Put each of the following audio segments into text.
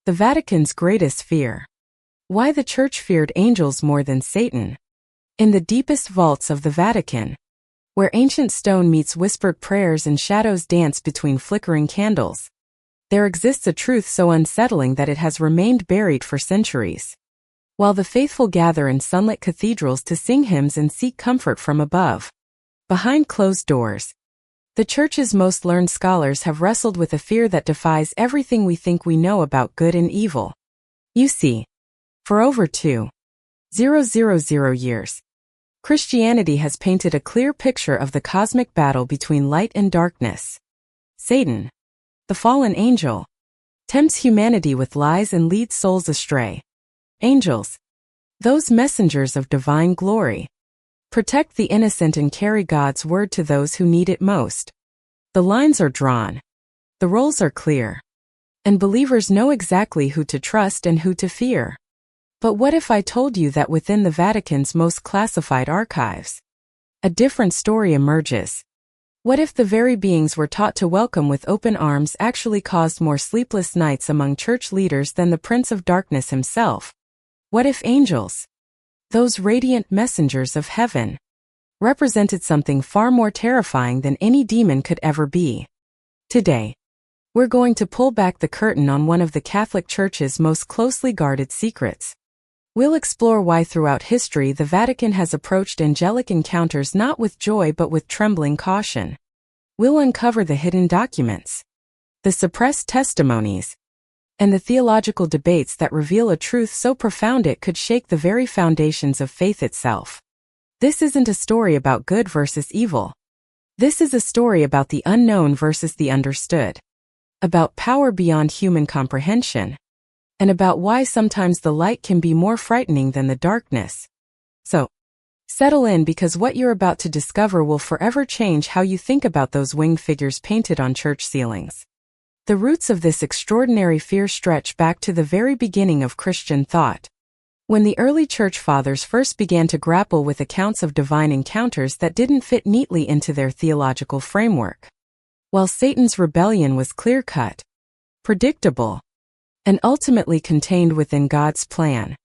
The Vatican's greatest fear. Why the Church feared angels more than Satan. In the deepest vaults of the Vatican, where ancient stone meets whispered prayers and shadows dance between flickering candles, there exists a truth so unsettling that it has remained buried for centuries. While the faithful gather in sunlit cathedrals to sing hymns and seek comfort from above, behind closed doors, the Church's most learned scholars have wrestled with a fear that defies everything we think we know about good and evil. You see, for over 2,000 years, Christianity has painted a clear picture of the cosmic battle between light and darkness. Satan, the fallen angel, tempts humanity with lies and leads souls astray. Angels, those messengers of divine glory, protect the innocent and carry God's word to those who need it most. The lines are drawn. The roles are clear. And believers know exactly who to trust and who to fear. But what if I told you that within the Vatican's most classified archives, a different story emerges? What if the very beings we're taught to welcome with open arms actually caused more sleepless nights among church leaders than the Prince of Darkness himself? What if angels, those radiant messengers of heaven, represented something far more terrifying than any demon could ever be? Today, we're going to pull back the curtain on one of the Catholic Church's most closely guarded secrets. We'll explore why throughout history the Vatican has approached angelic encounters not with joy but with trembling caution. We'll uncover the hidden documents, the suppressed testimonies, and the theological debates that reveal a truth so profound it could shake the very foundations of faith itself. This isn't a story about good versus evil. This is a story about the unknown versus the understood, about power beyond human comprehension, and about why sometimes the light can be more frightening than the darkness. So, settle in because what you're about to discover will forever change how you think about those winged figures painted on church ceilings. The roots of this extraordinary fear stretch back to the very beginning of Christian thought, when the early church fathers first began to grapple with accounts of divine encounters that didn't fit neatly into their theological framework. While Satan's rebellion was clear-cut, predictable, and ultimately contained within God's plan,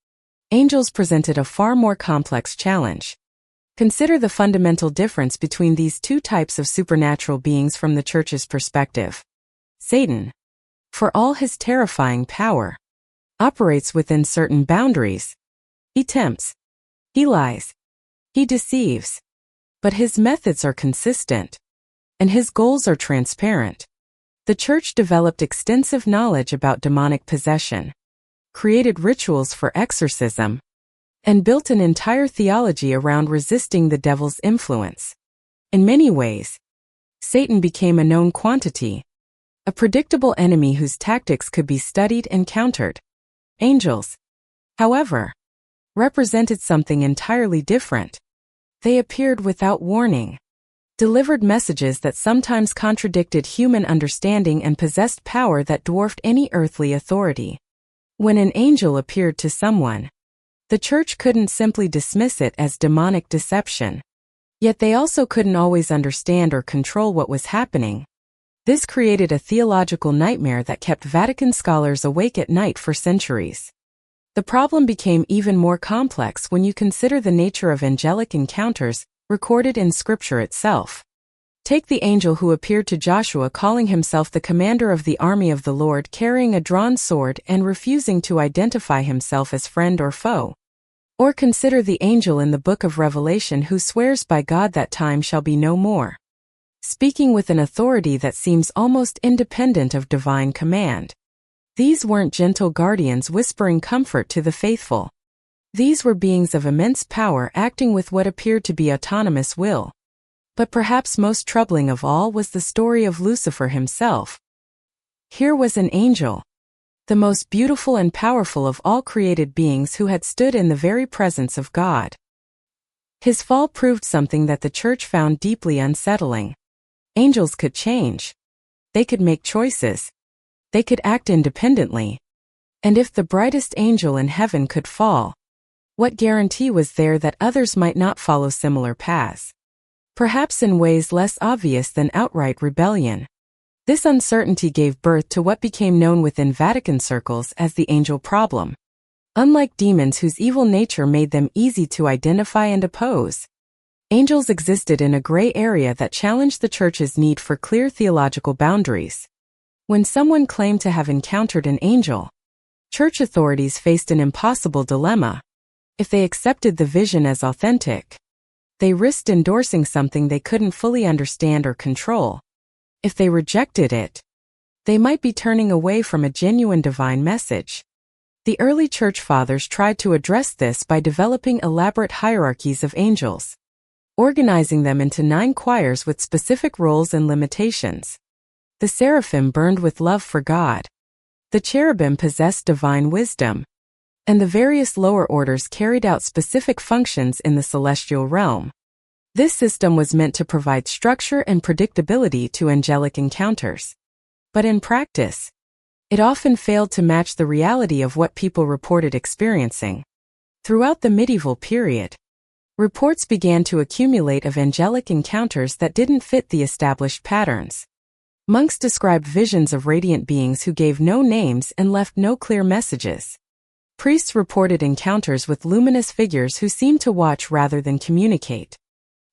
angels presented a far more complex challenge. Consider the fundamental difference between these two types of supernatural beings from the Church's perspective. Satan, for all his terrifying power, operates within certain boundaries. He tempts, he lies, he deceives, but his methods are consistent, and his goals are transparent. The Church developed extensive knowledge about demonic possession, created rituals for exorcism, and built an entire theology around resisting the devil's influence. In many ways, Satan became a known quantity, a predictable enemy whose tactics could be studied and countered. Angels, however, represented something entirely different. They appeared without warning, delivered messages that sometimes contradicted human understanding and possessed power that dwarfed any earthly authority. When an angel appeared to someone, the Church couldn't simply dismiss it as demonic deception. Yet they also couldn't always understand or control what was happening. This created a theological nightmare that kept Vatican scholars awake at night for centuries. The problem became even more complex when you consider the nature of angelic encounters recorded in Scripture itself. Take the angel who appeared to Joshua calling himself the commander of the army of the Lord, carrying a drawn sword and refusing to identify himself as friend or foe. Or consider the angel in the book of Revelation who swears by God that time shall be no more, speaking with an authority that seems almost independent of divine command. These weren't gentle guardians whispering comfort to the faithful. These were beings of immense power acting with what appeared to be autonomous will. But perhaps most troubling of all was the story of Lucifer himself. Here was an angel, the most beautiful and powerful of all created beings who had stood in the very presence of God. His fall proved something that the Church found deeply unsettling. Angels could change. They could make choices. They could act independently. And if the brightest angel in heaven could fall, what guarantee was there that others might not follow similar paths? Perhaps in ways less obvious than outright rebellion. This uncertainty gave birth to what became known within Vatican circles as the angel problem. Unlike demons whose evil nature made them easy to identify and oppose, angels existed in a gray area that challenged the Church's need for clear theological boundaries. When someone claimed to have encountered an angel, Church authorities faced an impossible dilemma. If they accepted the vision as authentic, they risked endorsing something they couldn't fully understand or control. If they rejected it, they might be turning away from a genuine divine message. The early Church Fathers tried to address this by developing elaborate hierarchies of angels, organizing them into 9 choirs with specific roles and limitations. The seraphim burned with love for God. The cherubim possessed divine wisdom, and the various lower orders carried out specific functions in the celestial realm. This system was meant to provide structure and predictability to angelic encounters. But in practice, it often failed to match the reality of what people reported experiencing. Throughout the medieval period, reports began to accumulate of angelic encounters that didn't fit the established patterns. Monks described visions of radiant beings who gave no names and left no clear messages. Priests reported encounters with luminous figures who seemed to watch rather than communicate.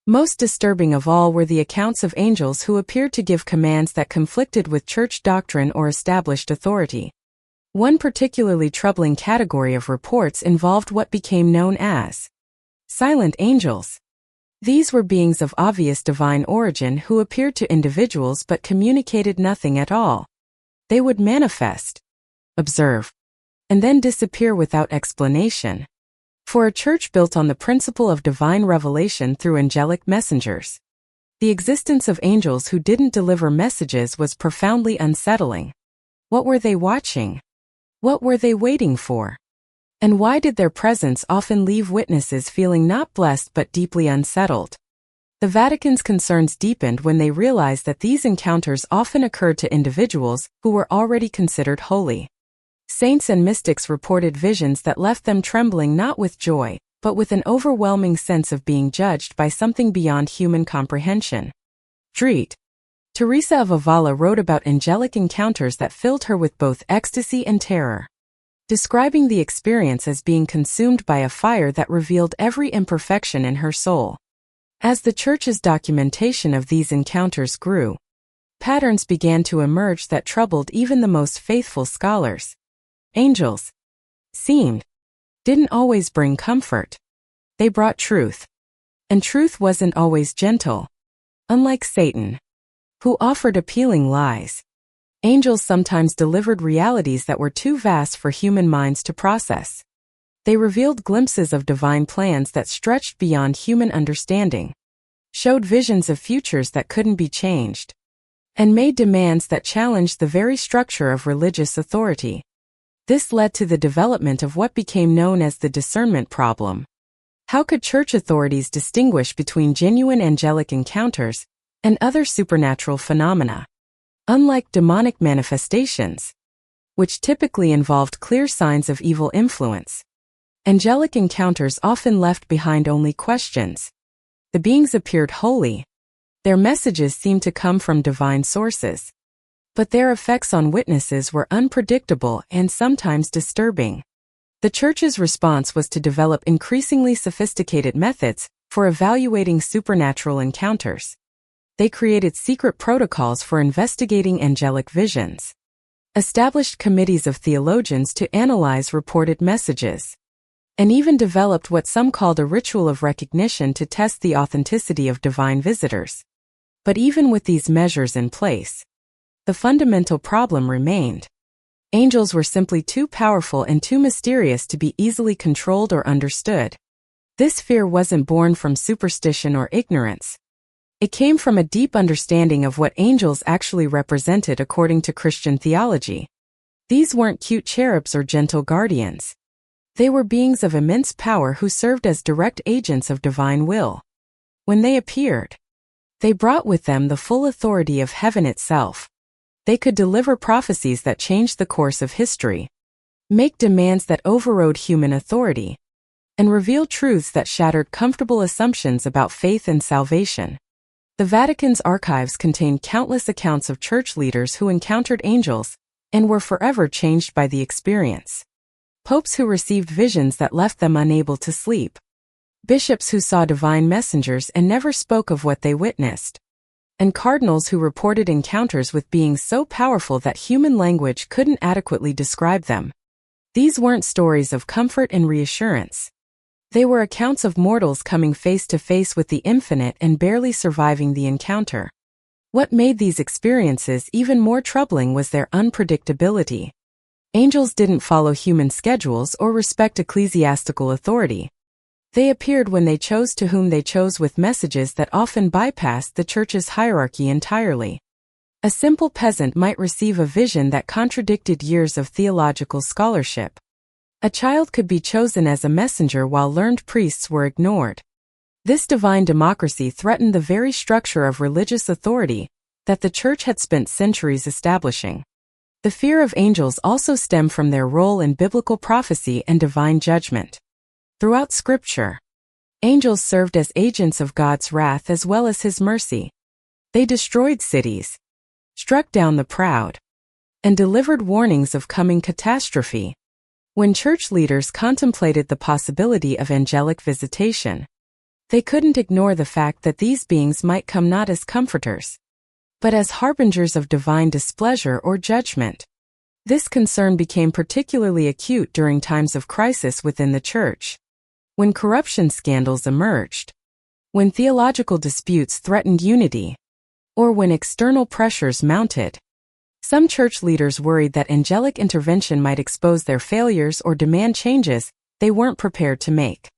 Most disturbing of all were the accounts of angels who appeared to give commands that conflicted with church doctrine or established authority. One particularly troubling category of reports involved what became known as silent angels. These were beings of obvious divine origin who appeared to individuals but communicated nothing at all. They would manifest, observe, and then disappear without explanation. For a church built on the principle of divine revelation through angelic messengers, the existence of angels who didn't deliver messages was profoundly unsettling. What were they watching? What were they waiting for? And why did their presence often leave witnesses feeling not blessed but deeply unsettled? The Vatican's concerns deepened when they realized that these encounters often occurred to individuals who were already considered holy. Saints and mystics reported visions that left them trembling not with joy, but with an overwhelming sense of being judged by something beyond human comprehension. Dreet. Teresa of Avila wrote about angelic encounters that filled her with both ecstasy and terror, describing the experience as being consumed by a fire that revealed every imperfection in her soul. As the Church's documentation of these encounters grew, patterns began to emerge that troubled even the most faithful scholars. Angels didn't always bring comfort. They brought truth. And truth wasn't always gentle. Unlike Satan, who offered appealing lies, angels sometimes delivered realities that were too vast for human minds to process. They revealed glimpses of divine plans that stretched beyond human understanding, showed visions of futures that couldn't be changed, and made demands that challenged the very structure of religious authority. This led to the development of what became known as the discernment problem. How could church authorities distinguish between genuine angelic encounters and other supernatural phenomena? Unlike demonic manifestations, which typically involved clear signs of evil influence, angelic encounters often left behind only questions. The beings appeared holy. Their messages seemed to come from divine sources, but their effects on witnesses were unpredictable and sometimes disturbing. The Church's response was to develop increasingly sophisticated methods for evaluating supernatural encounters. They created secret protocols for investigating angelic visions, established committees of theologians to analyze reported messages, and even developed what some called a ritual of recognition to test the authenticity of divine visitors. But even with these measures in place, the fundamental problem remained. Angels were simply too powerful and too mysterious to be easily controlled or understood. This fear wasn't born from superstition or ignorance. It came from a deep understanding of what angels actually represented according to Christian theology. These weren't cute cherubs or gentle guardians. They were beings of immense power who served as direct agents of divine will. When they appeared, they brought with them the full authority of heaven itself. They could deliver prophecies that changed the course of history, make demands that overrode human authority, and reveal truths that shattered comfortable assumptions about faith and salvation. The Vatican's archives contain countless accounts of church leaders who encountered angels and were forever changed by the experience. Popes who received visions that left them unable to sleep. Bishops who saw divine messengers and never spoke of what they witnessed. And cardinals who reported encounters with beings so powerful that human language couldn't adequately describe them. These weren't stories of comfort and reassurance. They were accounts of mortals coming face to face with the infinite and barely surviving the encounter. What made these experiences even more troubling was their unpredictability. Angels didn't follow human schedules or respect ecclesiastical authority. They appeared when they chose to whom they chose with messages that often bypassed the church's hierarchy entirely. A simple peasant might receive a vision that contradicted years of theological scholarship. A child could be chosen as a messenger while learned priests were ignored. This divine democracy threatened the very structure of religious authority that the church had spent centuries establishing. The fear of angels also stemmed from their role in biblical prophecy and divine judgment. Throughout Scripture, angels served as agents of God's wrath as well as His mercy. They destroyed cities, struck down the proud, and delivered warnings of coming catastrophe. When church leaders contemplated the possibility of angelic visitation, they couldn't ignore the fact that these beings might come not as comforters, but as harbingers of divine displeasure or judgment. This concern became particularly acute during times of crisis within the church. When corruption scandals emerged, when theological disputes threatened unity, or when external pressures mounted, some church leaders worried that angelic intervention might expose their failures or demand changes they weren't prepared to make.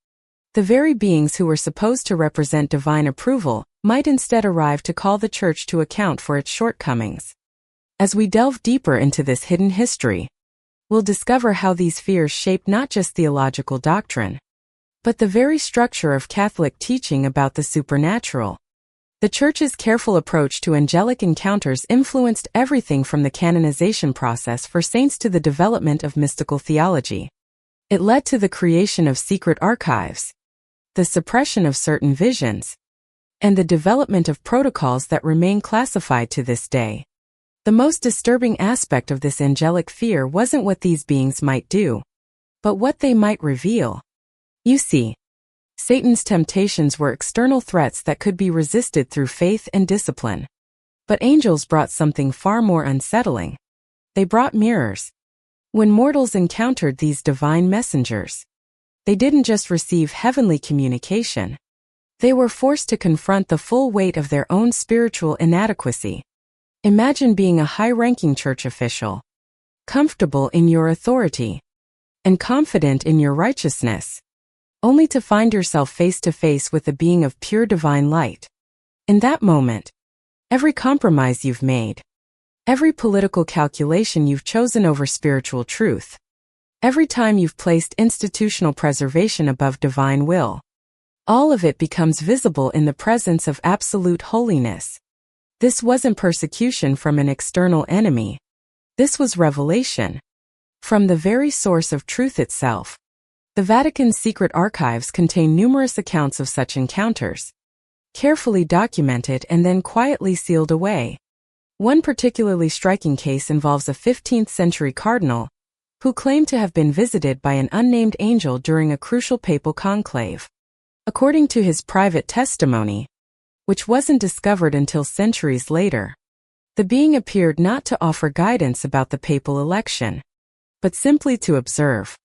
The very beings who were supposed to represent divine approval might instead arrive to call the church to account for its shortcomings. As we delve deeper into this hidden history, we'll discover how these fears shaped not just theological doctrine, but the very structure of Catholic teaching about the supernatural. The Church's careful approach to angelic encounters influenced everything from the canonization process for saints to the development of mystical theology. It led to the creation of secret archives, the suppression of certain visions, and the development of protocols that remain classified to this day. The most disturbing aspect of this angelic fear wasn't what these beings might do, but what they might reveal. You see, Satan's temptations were external threats that could be resisted through faith and discipline. But angels brought something far more unsettling. They brought mirrors. When mortals encountered these divine messengers, they didn't just receive heavenly communication. They were forced to confront the full weight of their own spiritual inadequacy. Imagine being a high-ranking church official, comfortable in your authority, and confident in your righteousness, only to find yourself face to face with a being of pure divine light. In that moment, every compromise you've made, every political calculation you've chosen over spiritual truth, every time you've placed institutional preservation above divine will, all of it becomes visible in the presence of absolute holiness. This wasn't persecution from an external enemy. This was revelation from the very source of truth itself. The Vatican's secret archives contain numerous accounts of such encounters, carefully documented and then quietly sealed away. One particularly striking case involves a 15th-century cardinal who claimed to have been visited by an unnamed angel during a crucial papal conclave. According to his private testimony, which wasn't discovered until centuries later, the being appeared not to offer guidance about the papal election, but simply to observe.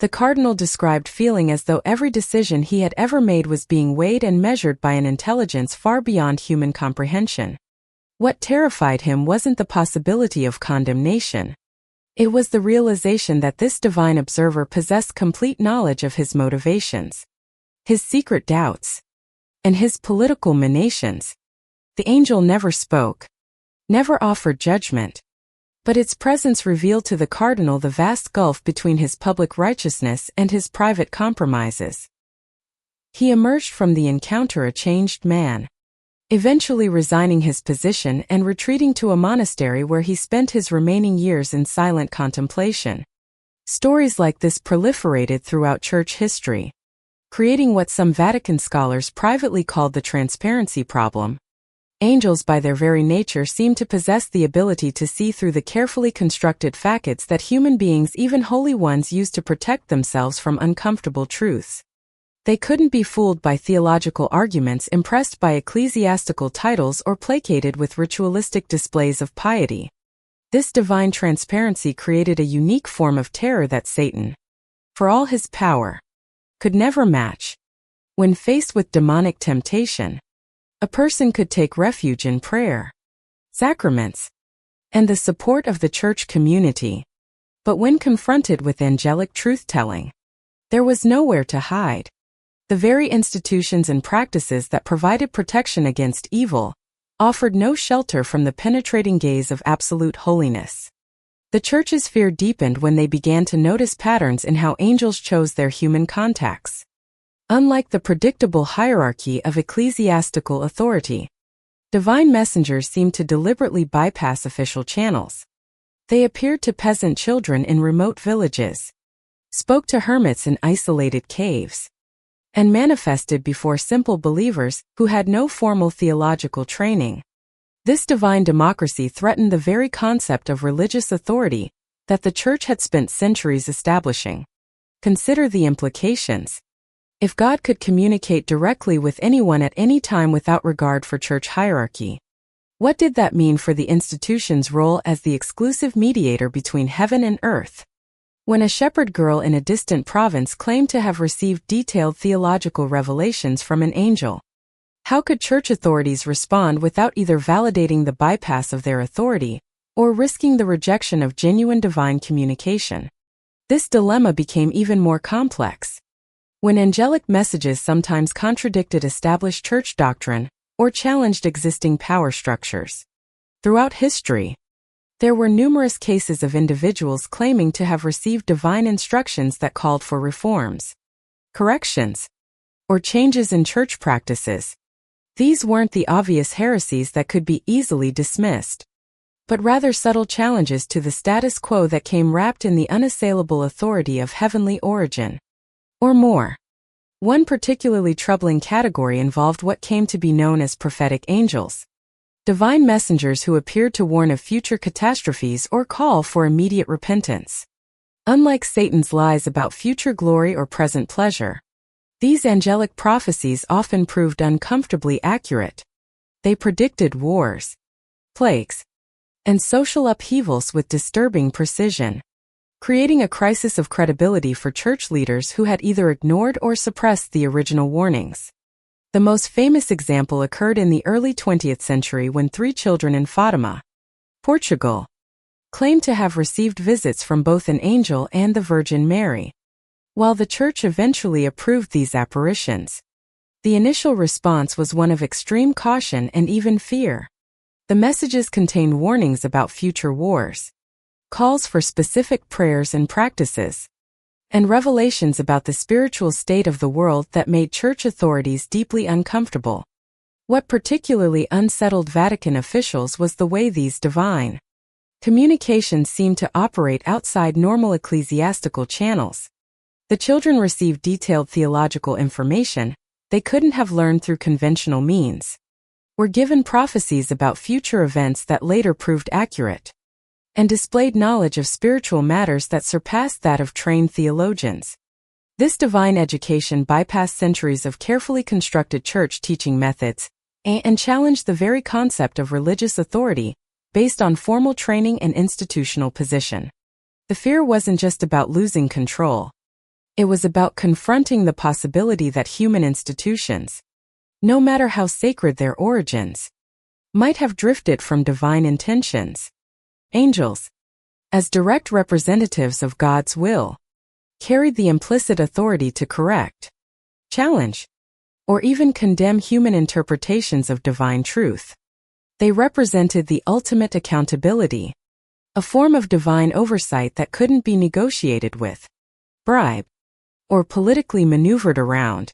The cardinal described feeling as though every decision he had ever made was being weighed and measured by an intelligence far beyond human comprehension. What terrified him wasn't the possibility of condemnation. It was the realization that this divine observer possessed complete knowledge of his motivations, his secret doubts, and his political machinations. The angel never spoke, never offered judgment, but its presence revealed to the cardinal the vast gulf between his public righteousness and his private compromises. He emerged from the encounter a changed man, eventually resigning his position and retreating to a monastery where he spent his remaining years in silent contemplation. Stories like this proliferated throughout church history, creating what some Vatican scholars privately called the transparency problem. Angels by their very nature seem to possess the ability to see through the carefully constructed facades that human beings, even holy ones, use to protect themselves from uncomfortable truths. They couldn't be fooled by theological arguments, impressed by ecclesiastical titles, or placated with ritualistic displays of piety. This divine transparency created a unique form of terror that Satan, for all his power, could never match. When faced with demonic temptation, a person could take refuge in prayer, sacraments, and the support of the church community. But when confronted with angelic truth-telling, there was nowhere to hide. The very institutions and practices that provided protection against evil offered no shelter from the penetrating gaze of absolute holiness. The church's fear deepened when they began to notice patterns in how angels chose their human contacts. Unlike the predictable hierarchy of ecclesiastical authority, divine messengers seemed to deliberately bypass official channels. They appeared to peasant children in remote villages, spoke to hermits in isolated caves, and manifested before simple believers who had no formal theological training. This divine democracy threatened the very concept of religious authority that the Church had spent centuries establishing. Consider the implications. If God could communicate directly with anyone at any time without regard for church hierarchy, what did that mean for the institution's role as the exclusive mediator between heaven and earth? When a shepherd girl in a distant province claimed to have received detailed theological revelations from an angel, how could church authorities respond without either validating the bypass of their authority or risking the rejection of genuine divine communication? This dilemma became even more complex when angelic messages sometimes contradicted established church doctrine or challenged existing power structures. Throughout history, there were numerous cases of individuals claiming to have received divine instructions that called for reforms, corrections, or changes in church practices. These weren't the obvious heresies that could be easily dismissed, but rather subtle challenges to the status quo that came wrapped in the unassailable authority of heavenly origin. Or more. One particularly troubling category involved what came to be known as prophetic angels, divine messengers who appeared to warn of future catastrophes or call for immediate repentance. Unlike Satan's lies about future glory or present pleasure, these angelic prophecies often proved uncomfortably accurate. They predicted wars, plagues, and social upheavals with disturbing precision, creating a crisis of credibility for church leaders who had either ignored or suppressed the original warnings. The most famous example occurred in the early 20th century when 3 children in Fatima, Portugal, claimed to have received visits from both an angel and the Virgin Mary. While the church eventually approved these apparitions, the initial response was one of extreme caution and even fear. The messages contained warnings about future wars, calls for specific prayers and practices, and revelations about the spiritual state of the world that made church authorities deeply uncomfortable. What particularly unsettled Vatican officials was the way these divine communications seemed to operate outside normal ecclesiastical channels. The children received detailed theological information they couldn't have learned through conventional means, were given prophecies about future events that later proved accurate, and displayed knowledge of spiritual matters that surpassed that of trained theologians. This divine education bypassed centuries of carefully constructed church teaching methods and challenged the very concept of religious authority based on formal training and institutional position. The fear wasn't just about losing control. It was about confronting the possibility that human institutions, no matter how sacred their origins, might have drifted from divine intentions. Angels, as direct representatives of God's will, carried the implicit authority to correct, challenge, or even condemn human interpretations of divine truth. They represented the ultimate accountability, a form of divine oversight that couldn't be negotiated with, bribed, or politically maneuvered around.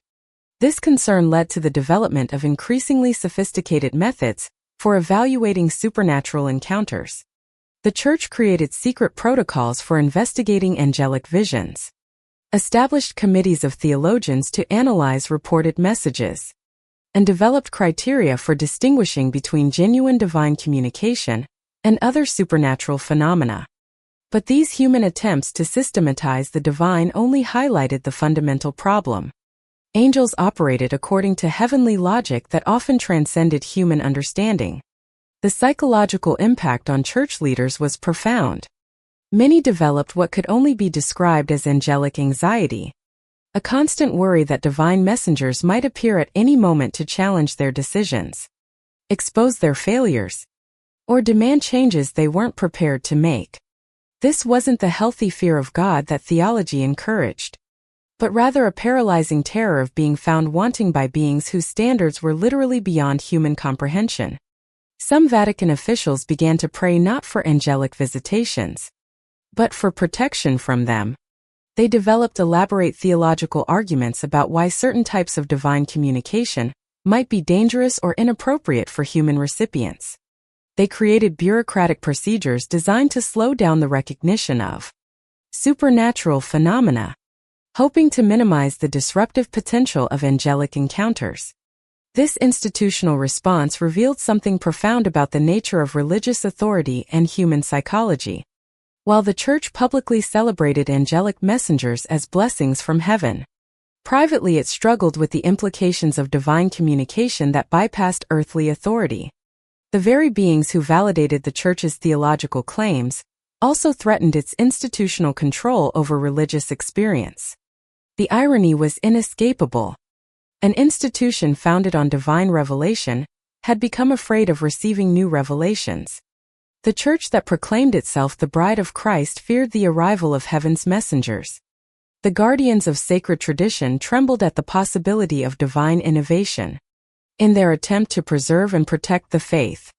This concern led to the development of increasingly sophisticated methods for evaluating supernatural encounters. The Church created secret protocols for investigating angelic visions, established committees of theologians to analyze reported messages, and developed criteria for distinguishing between genuine divine communication and other supernatural phenomena. But these human attempts to systematize the divine only highlighted the fundamental problem. Angels operated according to heavenly logic that often transcended human understanding. The psychological impact on church leaders was profound. Many developed what could only be described as angelic anxiety, a constant worry that divine messengers might appear at any moment to challenge their decisions, expose their failures, or demand changes they weren't prepared to make. This wasn't the healthy fear of God that theology encouraged, but rather a paralyzing terror of being found wanting by beings whose standards were literally beyond human comprehension. Some Vatican officials began to pray not for angelic visitations, but for protection from them. They developed elaborate theological arguments about why certain types of divine communication might be dangerous or inappropriate for human recipients. They created bureaucratic procedures designed to slow down the recognition of supernatural phenomena, hoping to minimize the disruptive potential of angelic encounters. This institutional response revealed something profound about the nature of religious authority and human psychology. While the Church publicly celebrated angelic messengers as blessings from heaven, privately it struggled with the implications of divine communication that bypassed earthly authority. The very beings who validated the Church's theological claims also threatened its institutional control over religious experience. The irony was inescapable. An institution founded on divine revelation had become afraid of receiving new revelations. The Church that proclaimed itself the bride of Christ feared the arrival of heaven's messengers. The guardians of sacred tradition trembled at the possibility of divine innovation. In their attempt to preserve and protect the faith,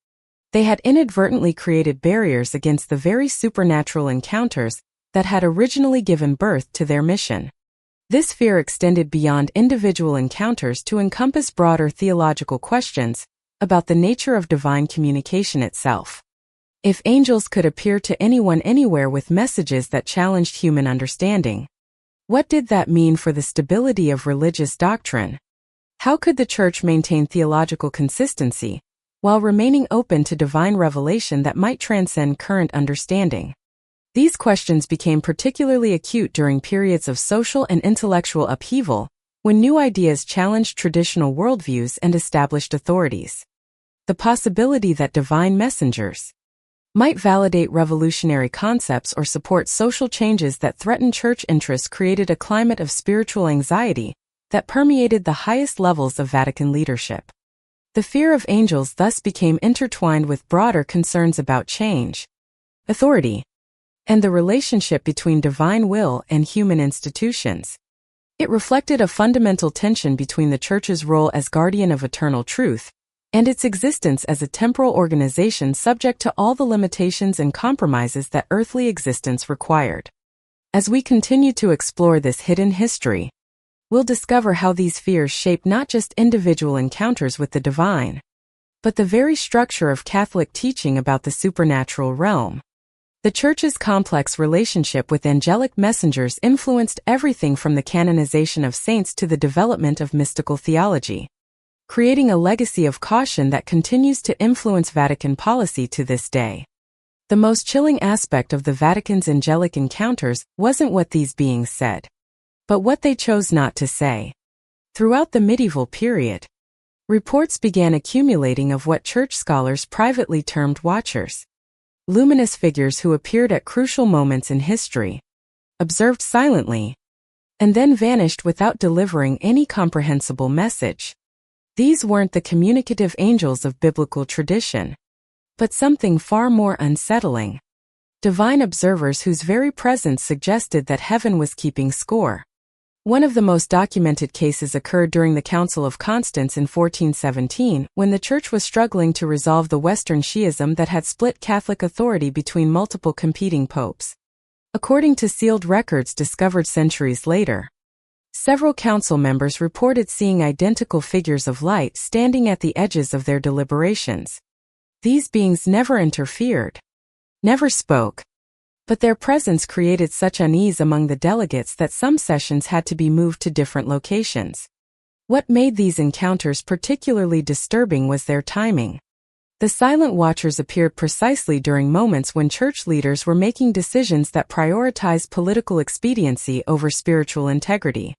they had inadvertently created barriers against the very supernatural encounters that had originally given birth to their mission. This fear extended beyond individual encounters to encompass broader theological questions about the nature of divine communication itself. If angels could appear to anyone anywhere with messages that challenged human understanding, what did that mean for the stability of religious doctrine? How could the Church maintain theological consistency while remaining open to divine revelation that might transcend current understanding? These questions became particularly acute during periods of social and intellectual upheaval, when new ideas challenged traditional worldviews and established authorities. The possibility that divine messengers might validate revolutionary concepts or support social changes that threatened church interests created a climate of spiritual anxiety that permeated the highest levels of Vatican leadership. The fear of angels thus became intertwined with broader concerns about change, authority, and the relationship between divine will and human institutions. It reflected a fundamental tension between the Church's role as guardian of eternal truth and its existence as a temporal organization subject to all the limitations and compromises that earthly existence required. As we continue to explore this hidden history, we'll discover how these fears shape not just individual encounters with the divine, but the very structure of Catholic teaching about the supernatural realm. The Church's complex relationship with angelic messengers influenced everything from the canonization of saints to the development of mystical theology, creating a legacy of caution that continues to influence Vatican policy to this day. The most chilling aspect of the Vatican's angelic encounters wasn't what these beings said, but what they chose not to say. Throughout the medieval period, reports began accumulating of what church scholars privately termed watchers, luminous figures who appeared at crucial moments in history, observed silently, and then vanished without delivering any comprehensible message. These weren't the communicative angels of biblical tradition, but something far more unsettling. Divine observers whose very presence suggested that heaven was keeping score. One of the most documented cases occurred during the Council of Constance in 1417, when the Church was struggling to resolve the Western schism that had split Catholic authority between multiple competing popes. According to sealed records discovered centuries later, several council members reported seeing identical figures of light standing at the edges of their deliberations. These beings never interfered, never spoke, but their presence created such unease among the delegates that some sessions had to be moved to different locations. What made these encounters particularly disturbing was their timing. The silent watchers appeared precisely during moments when church leaders were making decisions that prioritized political expediency over spiritual integrity.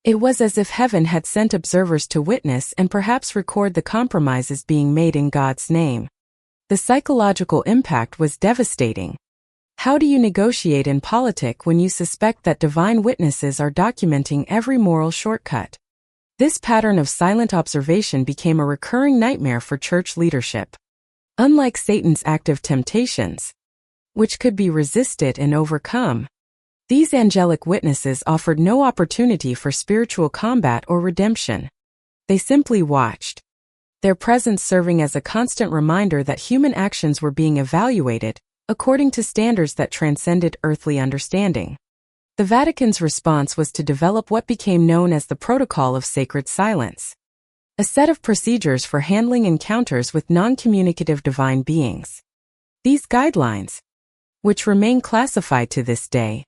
It was as if heaven had sent observers to witness and perhaps record the compromises being made in God's name. The psychological impact was devastating. How do you negotiate in politics when you suspect that divine witnesses are documenting every moral shortcut? This pattern of silent observation became a recurring nightmare for church leadership. Unlike Satan's active temptations, which could be resisted and overcome, these angelic witnesses offered no opportunity for spiritual combat or redemption. They simply watched, their presence serving as a constant reminder that human actions were being evaluated according to standards that transcended earthly understanding. The Vatican's response was to develop what became known as the Protocol of Sacred Silence, a set of procedures for handling encounters with non-communicative divine beings. These guidelines, which remain classified to this day,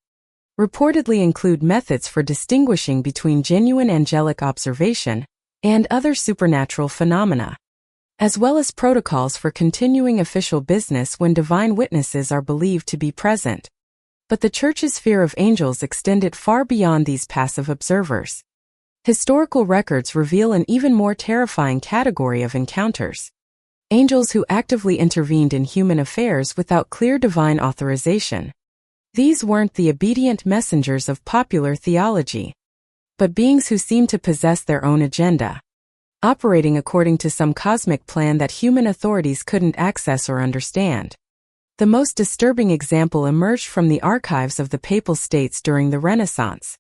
reportedly include methods for distinguishing between genuine angelic observation and other supernatural phenomena, as well as protocols for continuing official business when divine witnesses are believed to be present. But the Church's fear of angels extended far beyond these passive observers. Historical records reveal an even more terrifying category of encounters: angels who actively intervened in human affairs without clear divine authorization. These weren't the obedient messengers of popular theology, but beings who seemed to possess their own agenda, operating according to some cosmic plan that human authorities couldn't access or understand. The most disturbing example emerged from the archives of the Papal States during the Renaissance.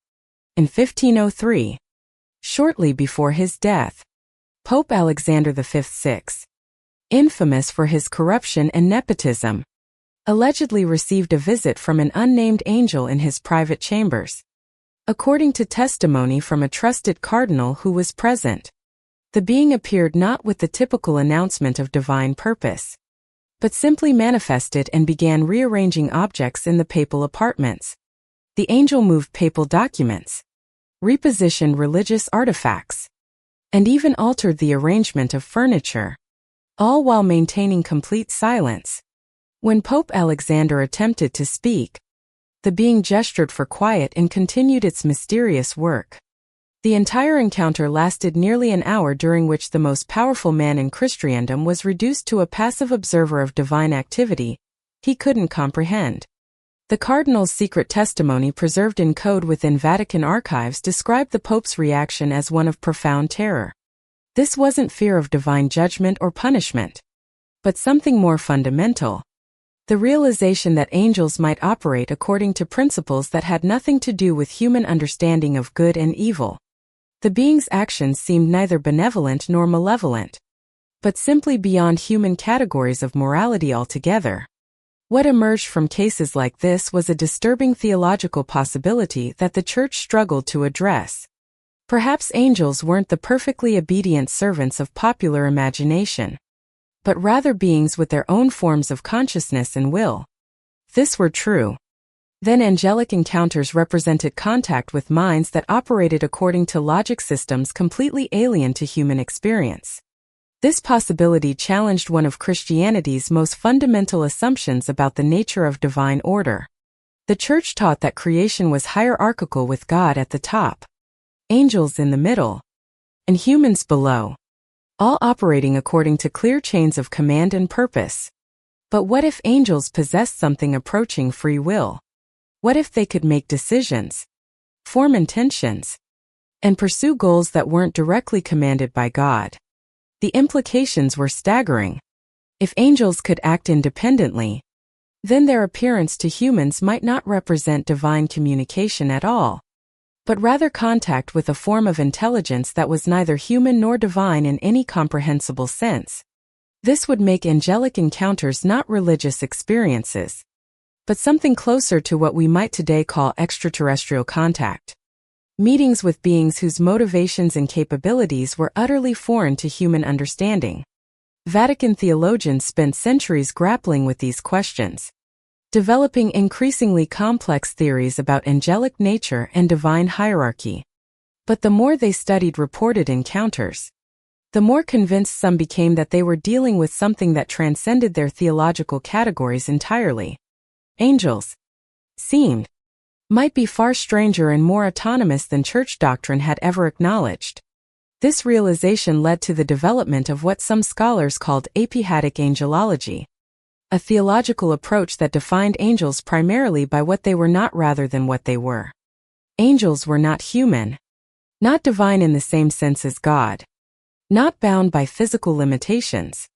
In 1503, shortly before his death, Pope Alexander V, infamous for his corruption and nepotism, allegedly received a visit from an unnamed angel in his private chambers. According to testimony from a trusted cardinal who was present, the being appeared not with the typical announcement of divine purpose, but simply manifested and began rearranging objects in the papal apartments. The angel moved papal documents, repositioned religious artifacts, and even altered the arrangement of furniture, all while maintaining complete silence. When Pope Alexander attempted to speak, the being gestured for quiet and continued its mysterious work. The entire encounter lasted nearly an hour, during which the most powerful man in Christendom was reduced to a passive observer of divine activity he couldn't comprehend. The Cardinal's secret testimony, preserved in code within Vatican archives, described the Pope's reaction as one of profound terror. This wasn't fear of divine judgment or punishment, but something more fundamental: the realization that angels might operate according to principles that had nothing to do with human understanding of good and evil. The being's actions seemed neither benevolent nor malevolent, but simply beyond human categories of morality altogether. What emerged from cases like this was a disturbing theological possibility that the Church struggled to address. Perhaps angels weren't the perfectly obedient servants of popular imagination, but rather beings with their own forms of consciousness and will. If this were true, then angelic encounters represented contact with minds that operated according to logic systems completely alien to human experience. This possibility challenged one of Christianity's most fundamental assumptions about the nature of divine order. The Church taught that creation was hierarchical, with God at the top, angels in the middle, and humans below, all operating according to clear chains of command and purpose. But what if angels possessed something approaching free will? What if they could make decisions, form intentions, and pursue goals that weren't directly commanded by God? The implications were staggering. If angels could act independently, then their appearance to humans might not represent divine communication at all, but rather contact with a form of intelligence that was neither human nor divine in any comprehensible sense. This would make angelic encounters not religious experiences, but something closer to what we might today call extraterrestrial contact. Meetings with beings whose motivations and capabilities were utterly foreign to human understanding. Vatican theologians spent centuries grappling with these questions, developing increasingly complex theories about angelic nature and divine hierarchy. But the more they studied reported encounters, the more convinced some became that they were dealing with something that transcended their theological categories entirely. Angels might be far stranger and more autonomous than church doctrine had ever acknowledged. This realization led to the development of what some scholars called apihatic angelology, a theological approach that defined angels primarily by what they were not rather than what they were. Angels were not human, not divine in the same sense as God, not bound by physical limitations,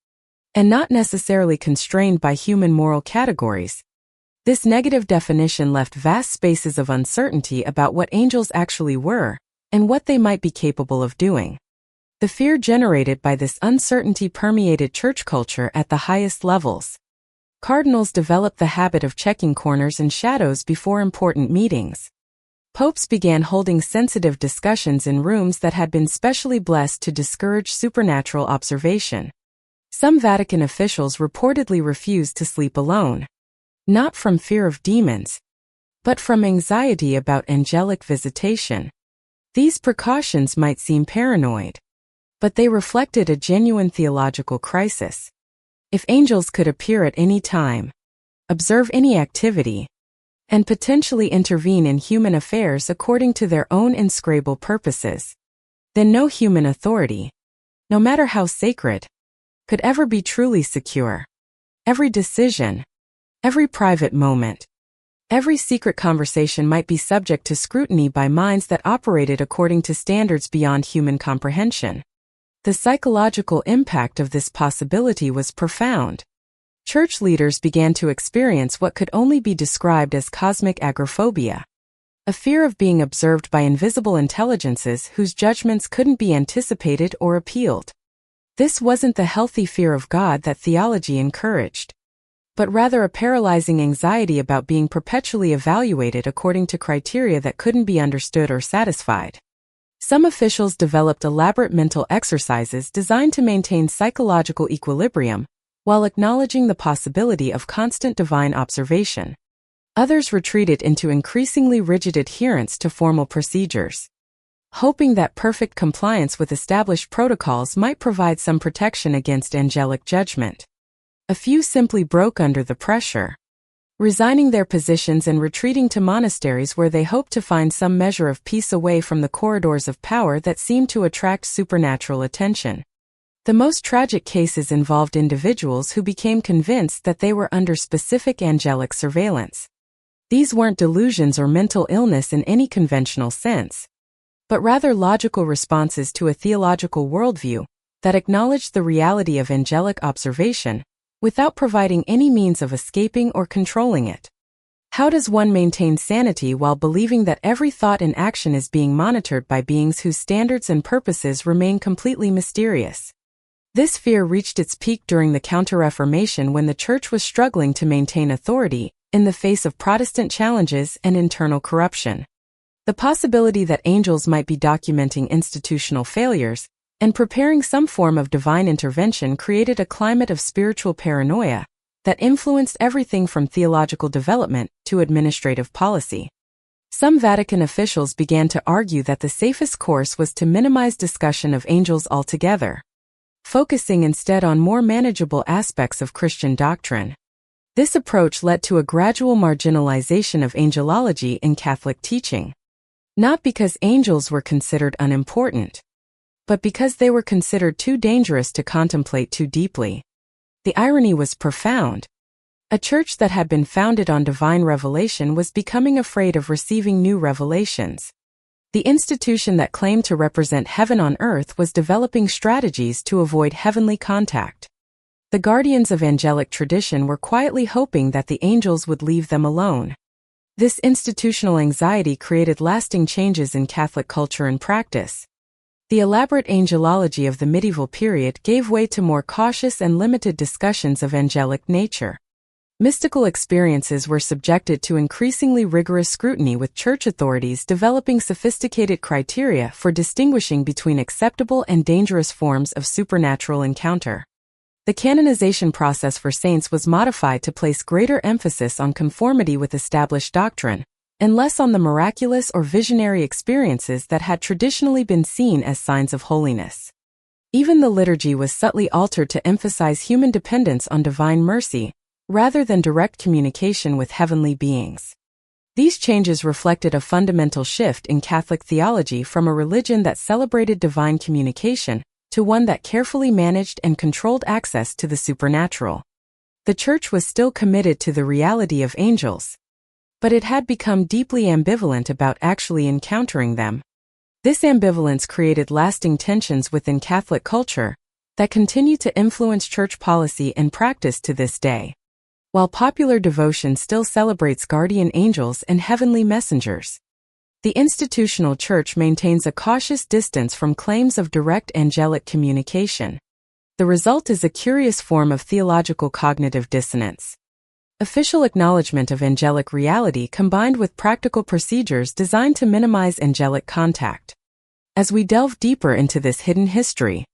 and not necessarily constrained by human moral categories. This negative definition left vast spaces of uncertainty about what angels actually were and what they might be capable of doing. The fear generated by this uncertainty permeated church culture at the highest levels. Cardinals developed the habit of checking corners and shadows before important meetings. Popes began holding sensitive discussions in rooms that had been specially blessed to discourage supernatural observation. Some Vatican officials reportedly refused to sleep alone, not from fear of demons, but from anxiety about angelic visitation. These precautions might seem paranoid, but they reflected a genuine theological crisis. If angels could appear at any time, observe any activity, and potentially intervene in human affairs according to their own inscrutable purposes, then no human authority, no matter how sacred, could ever be truly secure. Every decision, every private moment, every secret conversation might be subject to scrutiny by minds that operated according to standards beyond human comprehension. The psychological impact of this possibility was profound. Church leaders began to experience what could only be described as cosmic agoraphobia, a fear of being observed by invisible intelligences whose judgments couldn't be anticipated or appealed. This wasn't the healthy fear of God that theology encouraged, but rather a paralyzing anxiety about being perpetually evaluated according to criteria that couldn't be understood or satisfied. Some officials developed elaborate mental exercises designed to maintain psychological equilibrium, while acknowledging the possibility of constant divine observation. Others retreated into increasingly rigid adherence to formal procedures, hoping that perfect compliance with established protocols might provide some protection against angelic judgment. A few simply broke under the pressure, resigning their positions and retreating to monasteries where they hoped to find some measure of peace away from the corridors of power that seemed to attract supernatural attention. The most tragic cases involved individuals who became convinced that they were under specific angelic surveillance. These weren't delusions or mental illness in any conventional sense, but rather logical responses to a theological worldview that acknowledged the reality of angelic observation without providing any means of escaping or controlling it. How does one maintain sanity while believing that every thought and action is being monitored by beings whose standards and purposes remain completely mysterious? This fear reached its peak during the Counter-Reformation when the Church was struggling to maintain authority in the face of Protestant challenges and internal corruption. The possibility that angels might be documenting institutional failures and preparing some form of divine intervention created a climate of spiritual paranoia that influenced everything from theological development to administrative policy. Some Vatican officials began to argue that the safest course was to minimize discussion of angels altogether, focusing instead on more manageable aspects of Christian doctrine. This approach led to a gradual marginalization of angelology in Catholic teaching, not because angels were considered unimportant, but because they were considered too dangerous to contemplate too deeply. The irony was profound. A church that had been founded on divine revelation was becoming afraid of receiving new revelations. The institution that claimed to represent heaven on earth was developing strategies to avoid heavenly contact. The guardians of angelic tradition were quietly hoping that the angels would leave them alone. This institutional anxiety created lasting changes in Catholic culture and practice. The elaborate angelology of the medieval period gave way to more cautious and limited discussions of angelic nature. Mystical experiences were subjected to increasingly rigorous scrutiny, with church authorities developing sophisticated criteria for distinguishing between acceptable and dangerous forms of supernatural encounter. The canonization process for saints was modified to place greater emphasis on conformity with established doctrine, and less on the miraculous or visionary experiences that had traditionally been seen as signs of holiness. Even the liturgy was subtly altered to emphasize human dependence on divine mercy, rather than direct communication with heavenly beings. These changes reflected a fundamental shift in Catholic theology from a religion that celebrated divine communication to one that carefully managed and controlled access to the supernatural. The Church was still committed to the reality of angels, but it had become deeply ambivalent about actually encountering them. This ambivalence created lasting tensions within Catholic culture that continue to influence Church policy and practice to this day. While popular devotion still celebrates guardian angels and heavenly messengers, the institutional Church maintains a cautious distance from claims of direct angelic communication. The result is a curious form of theological cognitive dissonance. Official acknowledgement of angelic reality combined with practical procedures designed to minimize angelic contact. As we delve deeper into this hidden history,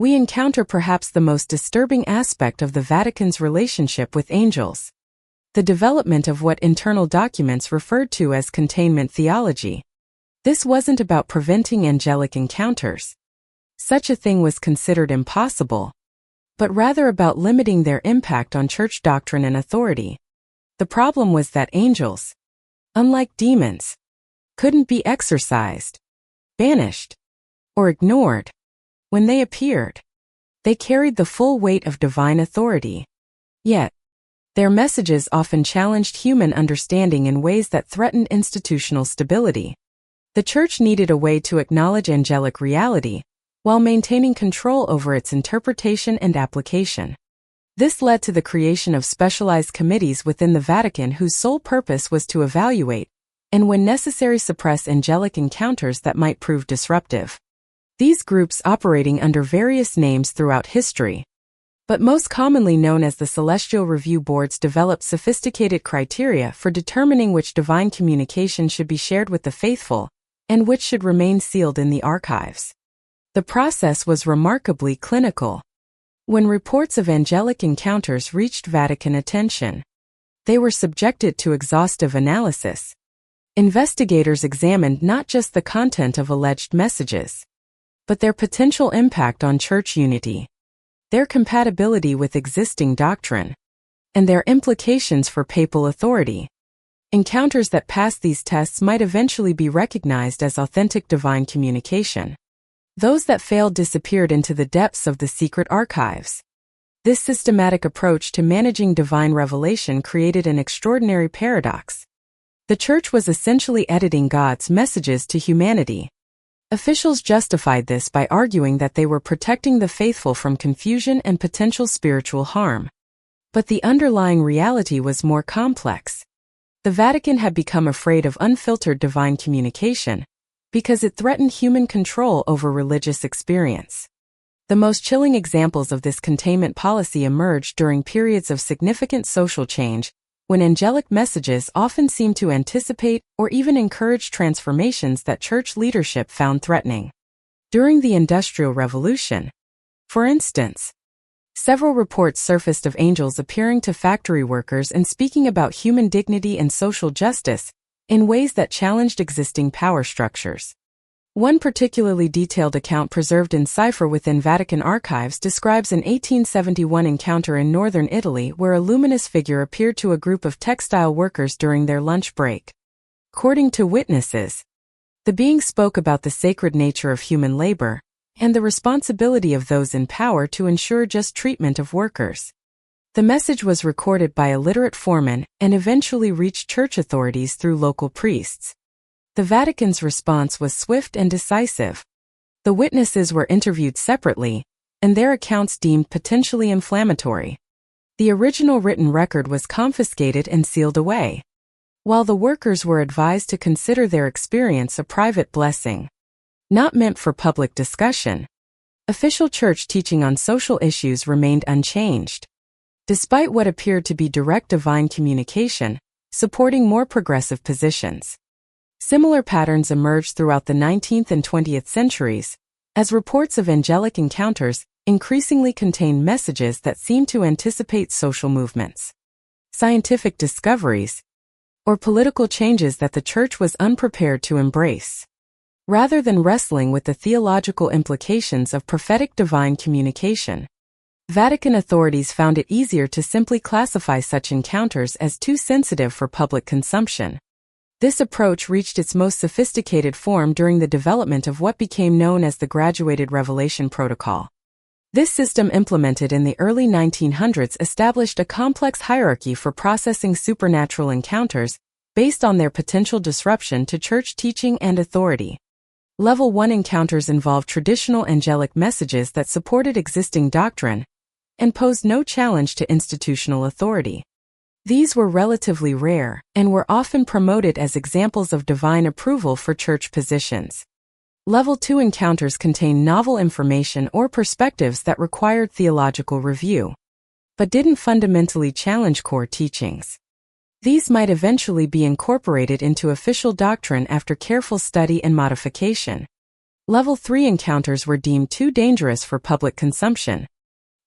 we encounter perhaps the most disturbing aspect of the Vatican's relationship with angels: the development of what internal documents referred to as containment theology. This wasn't about preventing angelic encounters. Such a thing was considered impossible, but rather about limiting their impact on Church doctrine and authority. The problem was that angels, unlike demons, couldn't be exorcised, banished, or ignored. When they appeared, they carried the full weight of divine authority. Yet, their messages often challenged human understanding in ways that threatened institutional stability. The Church needed a way to acknowledge angelic reality while maintaining control over its interpretation and application. This led to the creation of specialized committees within the Vatican whose sole purpose was to evaluate and, when necessary, suppress angelic encounters that might prove disruptive. These groups, operating under various names throughout history, but most commonly known as the Celestial Review Boards, developed sophisticated criteria for determining which divine communication should be shared with the faithful and which should remain sealed in the archives. The process was remarkably clinical. When reports of angelic encounters reached Vatican attention, they were subjected to exhaustive analysis. Investigators examined not just the content of alleged messages, but their potential impact on Church unity, their compatibility with existing doctrine, and their implications for papal authority. Encounters that passed these tests might eventually be recognized as authentic divine communication. Those that failed disappeared into the depths of the secret archives. This systematic approach to managing divine revelation created an extraordinary paradox. The Church was essentially editing God's messages to humanity. Officials justified this by arguing that they were protecting the faithful from confusion and potential spiritual harm. But the underlying reality was more complex. The Vatican had become afraid of unfiltered divine communication because it threatened human control over religious experience. The most chilling examples of this containment policy emerged during periods of significant social change, when angelic messages often seemed to anticipate or even encourage transformations that Church leadership found threatening. During the Industrial Revolution, for instance, several reports surfaced of angels appearing to factory workers and speaking about human dignity and social justice in ways that challenged existing power structures. One particularly detailed account preserved in cipher within Vatican archives describes an 1871 encounter in northern Italy where a luminous figure appeared to a group of textile workers during their lunch break. According to witnesses, the being spoke about the sacred nature of human labor and the responsibility of those in power to ensure just treatment of workers. The message was recorded by a literate foreman and eventually reached Church authorities through local priests. The Vatican's response was swift and decisive. The witnesses were interviewed separately, and their accounts deemed potentially inflammatory. The original written record was confiscated and sealed away, while the workers were advised to consider their experience a private blessing, not meant for public discussion. Official Church teaching on social issues remained unchanged, despite what appeared to be direct divine communication, supporting more progressive positions. Similar patterns emerged throughout the 19th and 20th centuries, as reports of angelic encounters increasingly contained messages that seemed to anticipate social movements. Scientific discoveries, or political changes that the Church was unprepared to embrace. Rather than wrestling with the theological implications of prophetic divine communication, Vatican authorities found it easier to simply classify such encounters as too sensitive for public consumption. This approach reached its most sophisticated form during the development of what became known as the Graduated Revelation Protocol. This system, implemented in the early 1900s, established a complex hierarchy for processing supernatural encounters based on their potential disruption to church teaching and authority. Level 1 encounters involved traditional angelic messages that supported existing doctrine and posed no challenge to institutional authority. These were relatively rare and were often promoted as examples of divine approval for church positions. Level 2 encounters contained novel information or perspectives that required theological review, but didn't fundamentally challenge core teachings. These might eventually be incorporated into official doctrine after careful study and modification. Level 3 encounters were deemed too dangerous for public consumption.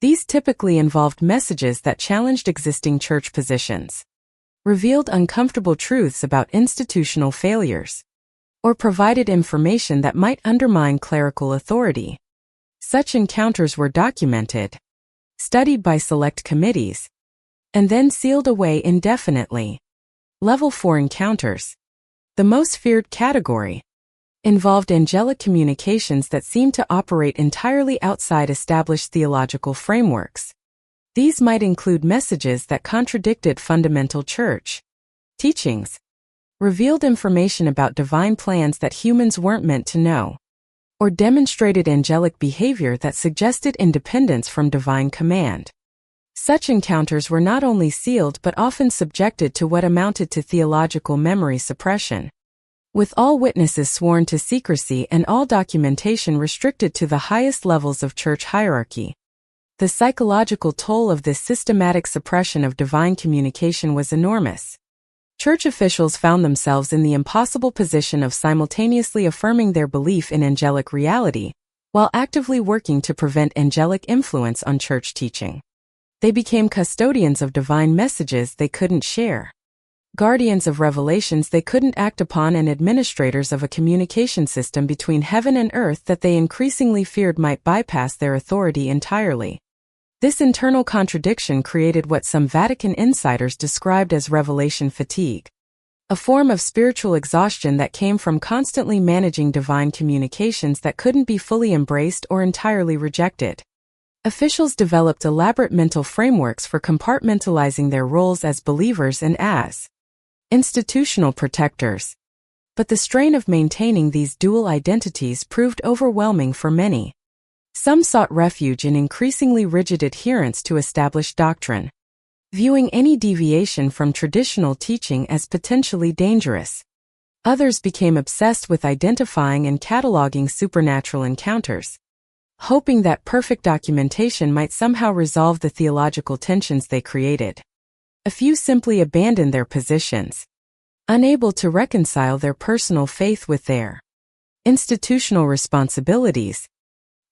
These typically involved messages that challenged existing church positions, revealed uncomfortable truths about institutional failures, or provided information that might undermine clerical authority. Such encounters were documented, studied by select committees, and then sealed away indefinitely. Level 4 encounters, the most feared category, involved angelic communications that seemed to operate entirely outside established theological frameworks. These might include messages that contradicted fundamental church teachings, revealed information about divine plans that humans weren't meant to know, or demonstrated angelic behavior that suggested independence from divine command. Such encounters were not only sealed but often subjected to what amounted to theological memory suppression, with all witnesses sworn to secrecy and all documentation restricted to the highest levels of church hierarchy. The psychological toll of this systematic suppression of divine communication was enormous. Church officials found themselves in the impossible position of simultaneously affirming their belief in angelic reality, while actively working to prevent angelic influence on church teaching. They became custodians of divine messages they couldn't share, guardians of revelations they couldn't act upon, and administrators of a communication system between heaven and earth that they increasingly feared might bypass their authority entirely. This internal contradiction created what some Vatican insiders described as revelation fatigue, a form of spiritual exhaustion that came from constantly managing divine communications that couldn't be fully embraced or entirely rejected. Officials developed elaborate mental frameworks for compartmentalizing their roles as believers and as institutional protectors. But the strain of maintaining these dual identities proved overwhelming for many. Some sought refuge in increasingly rigid adherence to established doctrine, viewing any deviation from traditional teaching as potentially dangerous. Others became obsessed with identifying and cataloging supernatural encounters, hoping that perfect documentation might somehow resolve the theological tensions they created. A few simply abandoned their positions, unable to reconcile their personal faith with their institutional responsibilities.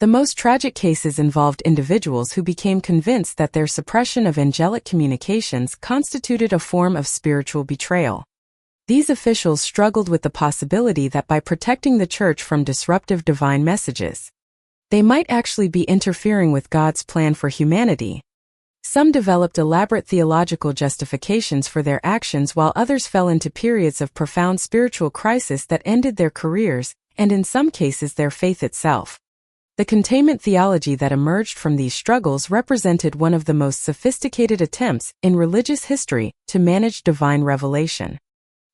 The most tragic cases involved individuals who became convinced that their suppression of angelic communications constituted a form of spiritual betrayal. These officials struggled with the possibility that by protecting the church from disruptive divine messages, they might actually be interfering with God's plan for humanity. Some developed elaborate theological justifications for their actions, while others fell into periods of profound spiritual crisis that ended their careers, and in some cases their faith itself. The containment theology that emerged from these struggles represented one of the most sophisticated attempts in religious history to manage divine revelation.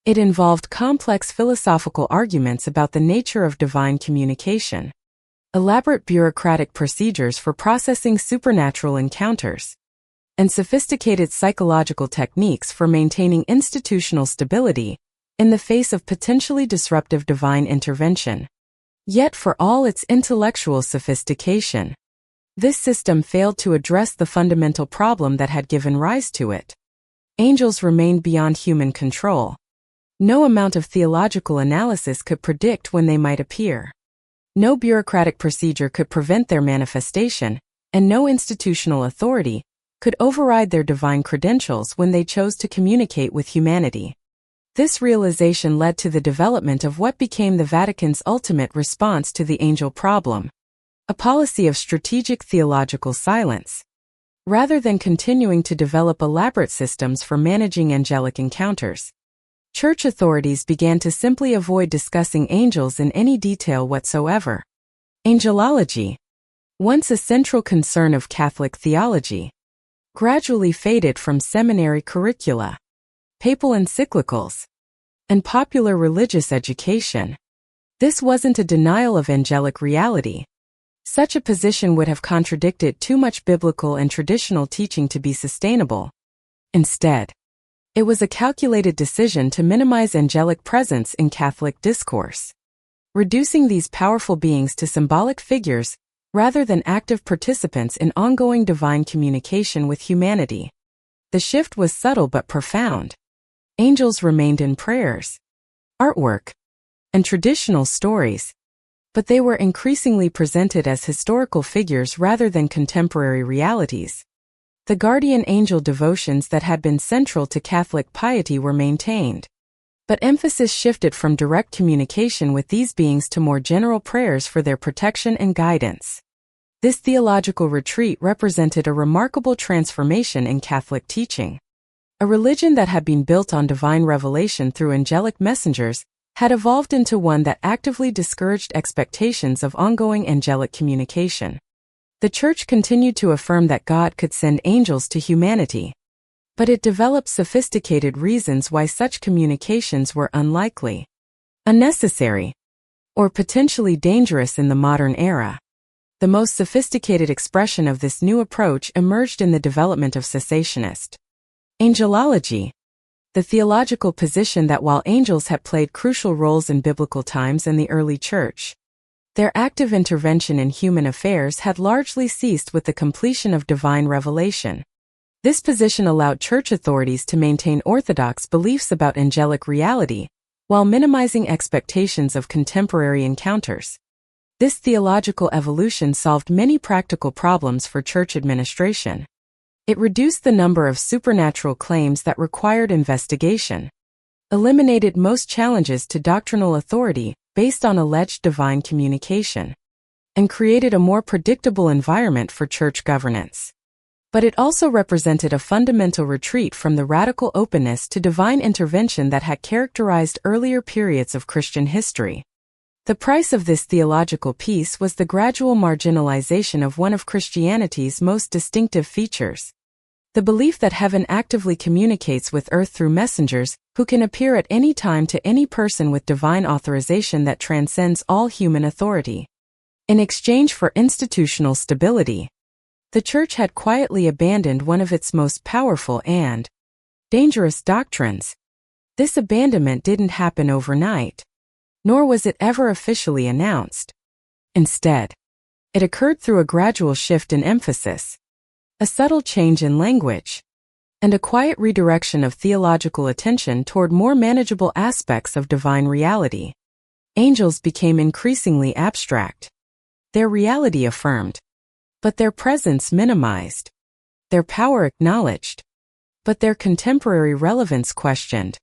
It involved complex philosophical arguments about the nature of divine communication, elaborate bureaucratic procedures for processing supernatural encounters, and sophisticated psychological techniques for maintaining institutional stability in the face of potentially disruptive divine intervention. Yet for all its intellectual sophistication, this system failed to address the fundamental problem that had given rise to it. Angels remained beyond human control. No amount of theological analysis could predict when they might appear. No bureaucratic procedure could prevent their manifestation, and no institutional authority could override their divine credentials when they chose to communicate with humanity. This realization led to the development of what became the Vatican's ultimate response to the angel problem, a policy of strategic theological silence. Rather than continuing to develop elaborate systems for managing angelic encounters, Church authorities began to simply avoid discussing angels in any detail whatsoever. Angelology, once a central concern of Catholic theology, gradually faded from seminary curricula, papal encyclicals, and popular religious education. This wasn't a denial of angelic reality. Such a position would have contradicted too much biblical and traditional teaching to be sustainable. Instead, it was a calculated decision to minimize angelic presence in Catholic discourse, reducing these powerful beings to symbolic figures rather than active participants in ongoing divine communication with humanity. The shift was subtle but profound. Angels remained in prayers, artwork, and traditional stories, but they were increasingly presented as historical figures rather than contemporary realities. The guardian angel devotions that had been central to Catholic piety were maintained, but emphasis shifted from direct communication with these beings to more general prayers for their protection and guidance. This theological retreat represented a remarkable transformation in Catholic teaching. A religion that had been built on divine revelation through angelic messengers had evolved into one that actively discouraged expectations of ongoing angelic communication. The Church continued to affirm that God could send angels to humanity, but it developed sophisticated reasons why such communications were unlikely, unnecessary, or potentially dangerous in the modern era. The most sophisticated expression of this new approach emerged in the development of cessationist angelology, the theological position that while angels had played crucial roles in biblical times and the early Church, their active intervention in human affairs had largely ceased with the completion of divine revelation. This position allowed Church authorities to maintain orthodox beliefs about angelic reality, while minimizing expectations of contemporary encounters. This theological evolution solved many practical problems for Church administration. It reduced the number of supernatural claims that required investigation, eliminated most challenges to doctrinal authority based on alleged divine communication, and created a more predictable environment for Church governance. But it also represented a fundamental retreat from the radical openness to divine intervention that had characterized earlier periods of Christian history. The price of this theological peace was the gradual marginalization of one of Christianity's most distinctive features: the belief that heaven actively communicates with earth through messengers who can appear at any time to any person with divine authorization that transcends all human authority. In exchange for institutional stability, the Church had quietly abandoned one of its most powerful and dangerous doctrines. This abandonment didn't happen overnight, nor was it ever officially announced. Instead, it occurred through a gradual shift in emphasis, a subtle change in language, and a quiet redirection of theological attention toward more manageable aspects of divine reality. Angels became increasingly abstract, their reality affirmed, but their presence minimized, their power acknowledged, but their contemporary relevance questioned.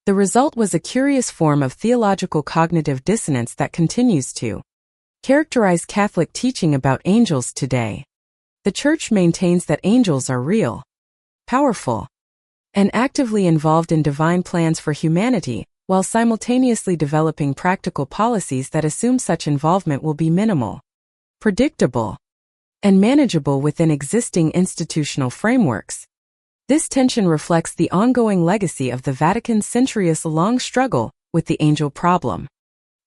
The result was a curious form of theological cognitive dissonance that continues to characterize Catholic teaching about angels today. The Church maintains that angels are real, powerful, and actively involved in divine plans for humanity, while simultaneously developing practical policies that assume such involvement will be minimal, predictable, and manageable within existing institutional frameworks. This tension reflects the ongoing legacy of the Vatican's centuries-long struggle with the angel problem.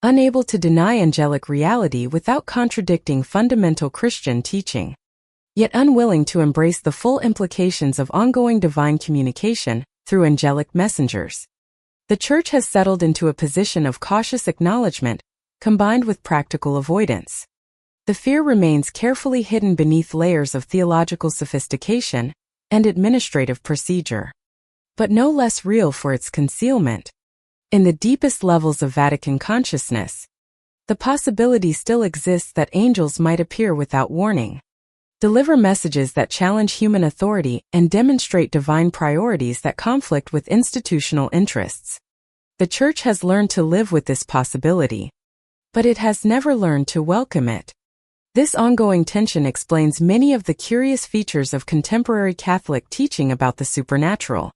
Unable to deny angelic reality without contradicting fundamental Christian teaching, yet unwilling to embrace the full implications of ongoing divine communication through angelic messengers. The Church has settled into a position of cautious acknowledgement, combined with practical avoidance. The fear remains carefully hidden beneath layers of theological sophistication and administrative procedure, but no less real for its concealment. In the deepest levels of Vatican consciousness, the possibility still exists that angels might appear without warning, deliver messages that challenge human authority, and demonstrate divine priorities that conflict with institutional interests. The Church has learned to live with this possibility, but it has never learned to welcome it. This ongoing tension explains many of the curious features of contemporary Catholic teaching about the supernatural.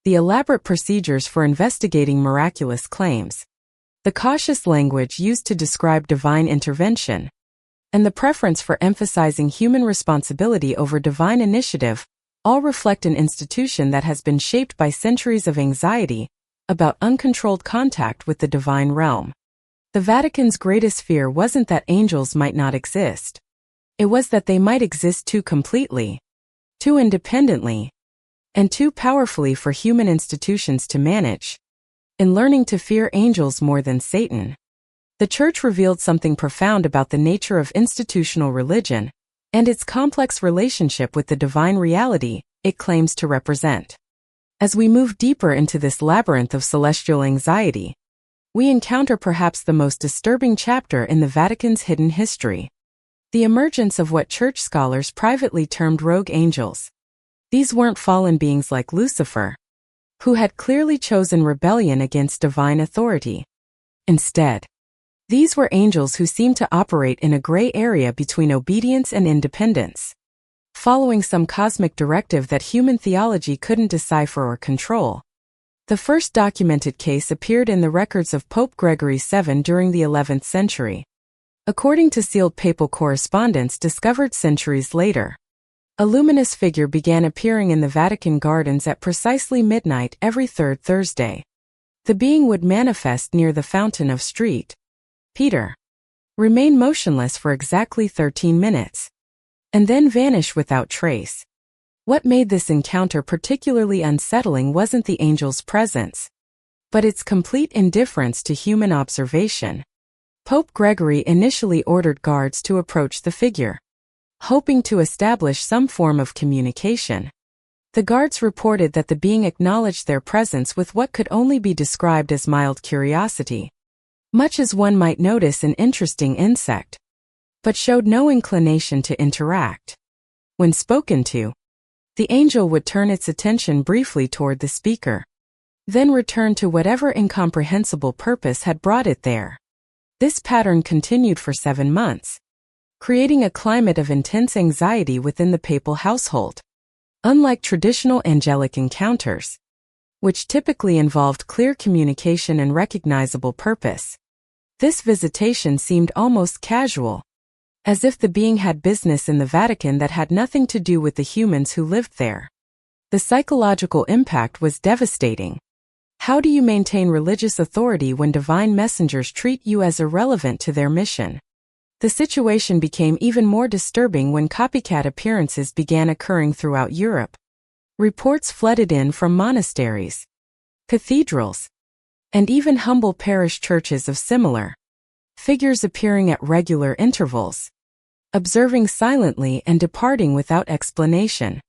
The elaborate procedures for investigating miraculous claims, the cautious language used to describe divine intervention, and the preference for emphasizing human responsibility over divine initiative all reflect an institution that has been shaped by centuries of anxiety about uncontrolled contact with the divine realm. The Vatican's greatest fear wasn't that angels might not exist. It was that they might exist too completely, too independently, and too powerfully for human institutions to manage. In learning to fear angels more than Satan, the Church revealed something profound about the nature of institutional religion and its complex relationship with the divine reality it claims to represent. As we move deeper into this labyrinth of celestial anxiety, we encounter perhaps the most disturbing chapter in the Vatican's hidden history: the emergence of what Church scholars privately termed rogue angels. These weren't fallen beings like Lucifer, who had clearly chosen rebellion against divine authority. Instead, these were angels who seemed to operate in a gray area between obedience and independence, following some cosmic directive that human theology couldn't decipher or control. The first documented case appeared in the records of Pope Gregory VII during the 11th century. According to sealed papal correspondence discovered centuries later, a luminous figure began appearing in the Vatican gardens at precisely midnight every third Thursday. The being would manifest near the fountain of St. Peter, remain motionless for exactly 13 minutes, and then vanish without trace. What made this encounter particularly unsettling wasn't the angel's presence, but its complete indifference to human observation. Pope Gregory initially ordered guards to approach the figure, hoping to establish some form of communication. The guards reported that the being acknowledged their presence with what could only be described as mild curiosity, much as one might notice an interesting insect, but showed no inclination to interact. When spoken to, the angel would turn its attention briefly toward the speaker, then return to whatever incomprehensible purpose had brought it there. This pattern continued for 7 months, creating a climate of intense anxiety within the papal household. Unlike traditional angelic encounters, which typically involved clear communication and recognizable purpose, this visitation seemed almost casual, as if the being had business in the Vatican that had nothing to do with the humans who lived there. The psychological impact was devastating. How do you maintain religious authority when divine messengers treat you as irrelevant to their mission? The situation became even more disturbing when copycat appearances began occurring throughout Europe. Reports flooded in from monasteries, cathedrals, and even humble parish churches of similar figures appearing at regular intervals, observing silently and departing without explanation.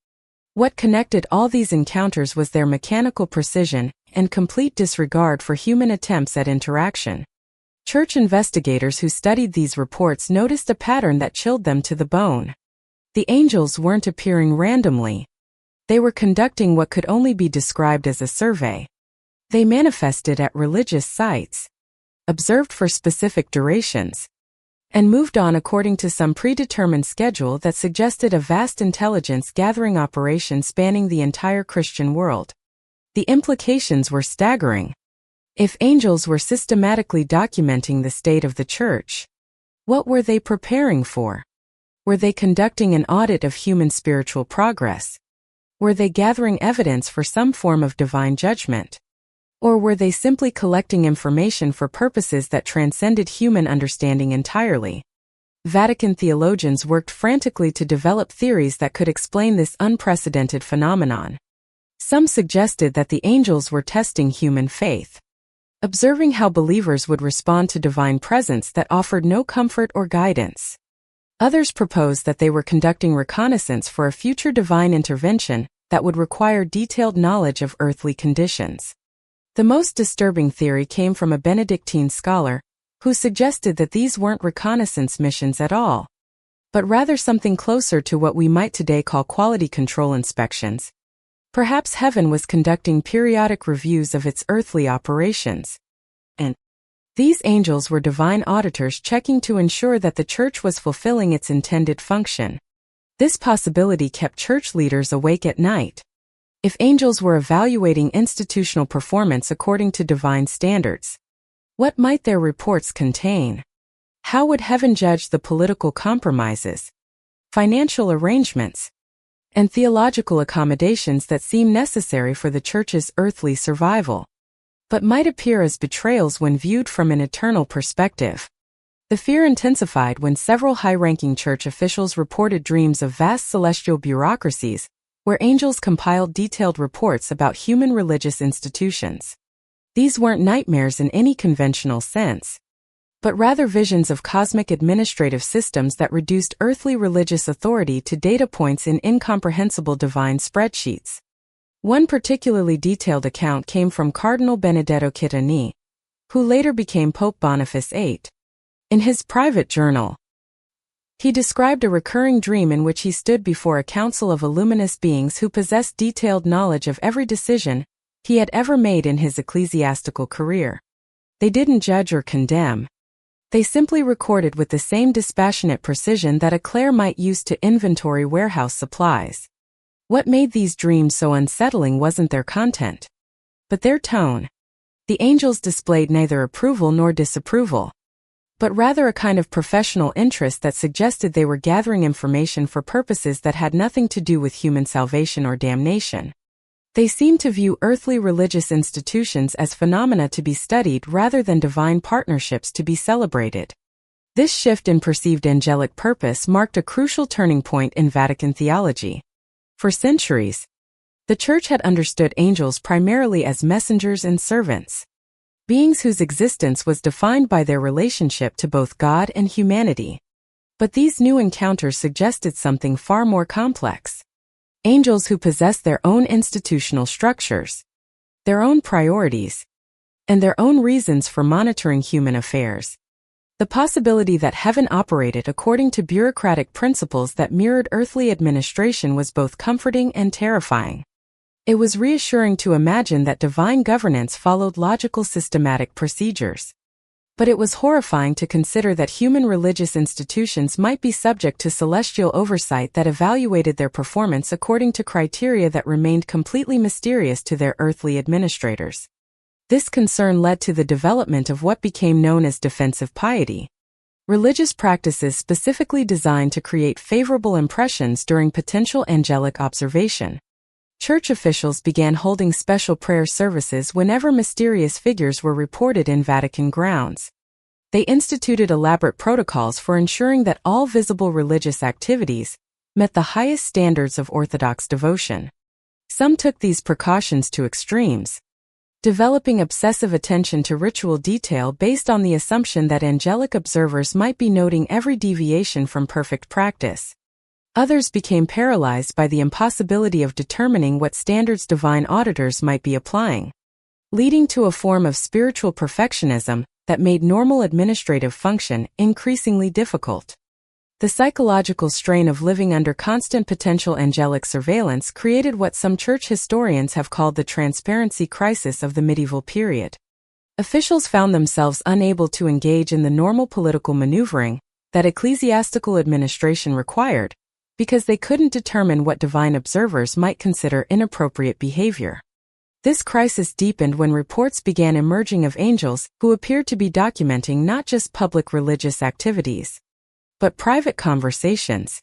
What connected all these encounters was their mechanical precision and complete disregard for human attempts at interaction. Church investigators who studied these reports noticed a pattern that chilled them to the bone. The angels weren't appearing randomly. They were conducting what could only be described as a survey. They manifested at religious sites, observed for specific durations, and moved on according to some predetermined schedule that suggested a vast intelligence-gathering operation spanning the entire Christian world. The implications were staggering. If angels were systematically documenting the state of the Church, what were they preparing for? Were they conducting an audit of human spiritual progress? Were they gathering evidence for some form of divine judgment? Or were they simply collecting information for purposes that transcended human understanding entirely? Vatican theologians worked frantically to develop theories that could explain this unprecedented phenomenon. Some suggested that the angels were testing human faith, observing how believers would respond to divine presence that offered no comfort or guidance. Others proposed that they were conducting reconnaissance for a future divine intervention that would require detailed knowledge of earthly conditions. The most disturbing theory came from a Benedictine scholar who suggested that these weren't reconnaissance missions at all, but rather something closer to what we might today call quality control inspections. Perhaps heaven was conducting periodic reviews of its earthly operations. And these angels were divine auditors checking to ensure that the church was fulfilling its intended function. This possibility kept church leaders awake at night. If angels were evaluating institutional performance according to divine standards, what might their reports contain? How would heaven judge the political compromises, financial arrangements, and theological accommodations that seem necessary for the church's earthly survival, but might appear as betrayals when viewed from an eternal perspective? The fear intensified when several high-ranking church officials reported dreams of vast celestial bureaucracies, where angels compiled detailed reports about human religious institutions. These weren't nightmares in any conventional sense, but rather visions of cosmic administrative systems that reduced earthly religious authority to data points in incomprehensible divine spreadsheets. One particularly detailed account came from Cardinal Benedetto Chittani, who later became Pope Boniface VIII. In his private journal, he described a recurring dream in which he stood before a council of luminous beings who possessed detailed knowledge of every decision he had ever made in his ecclesiastical career. They didn't judge or condemn. They simply recorded with the same dispassionate precision that a clerk might use to inventory warehouse supplies. What made these dreams so unsettling wasn't their content, but their tone. The angels displayed neither approval nor disapproval, but rather a kind of professional interest that suggested they were gathering information for purposes that had nothing to do with human salvation or damnation. They seemed to view earthly religious institutions as phenomena to be studied rather than divine partnerships to be celebrated. This shift in perceived angelic purpose marked a crucial turning point in Vatican theology. For centuries, the Church had understood angels primarily as messengers and servants, beings whose existence was defined by their relationship to both God and humanity. But these new encounters suggested something far more complex. Angels who possessed their own institutional structures, their own priorities, and their own reasons for monitoring human affairs. The possibility that heaven operated according to bureaucratic principles that mirrored earthly administration was both comforting and terrifying. It was reassuring to imagine that divine governance followed logical systematic procedures. But it was horrifying to consider that human religious institutions might be subject to celestial oversight that evaluated their performance according to criteria that remained completely mysterious to their earthly administrators. This concern led to the development of what became known as defensive piety, religious practices specifically designed to create favorable impressions during potential angelic observation. Church officials began holding special prayer services whenever mysterious figures were reported in Vatican grounds. They instituted elaborate protocols for ensuring that all visible religious activities met the highest standards of Orthodox devotion. Some took these precautions to extremes, developing obsessive attention to ritual detail based on the assumption that angelic observers might be noting every deviation from perfect practice. Others became paralyzed by the impossibility of determining what standards divine auditors might be applying, leading to a form of spiritual perfectionism that made normal administrative function increasingly difficult. The psychological strain of living under constant potential angelic surveillance created what some church historians have called the transparency crisis of the medieval period. Officials found themselves unable to engage in the normal political maneuvering that ecclesiastical administration required, because they couldn't determine what divine observers might consider inappropriate behavior. This crisis deepened when reports began emerging of angels who appeared to be documenting not just public religious activities, but private conversations,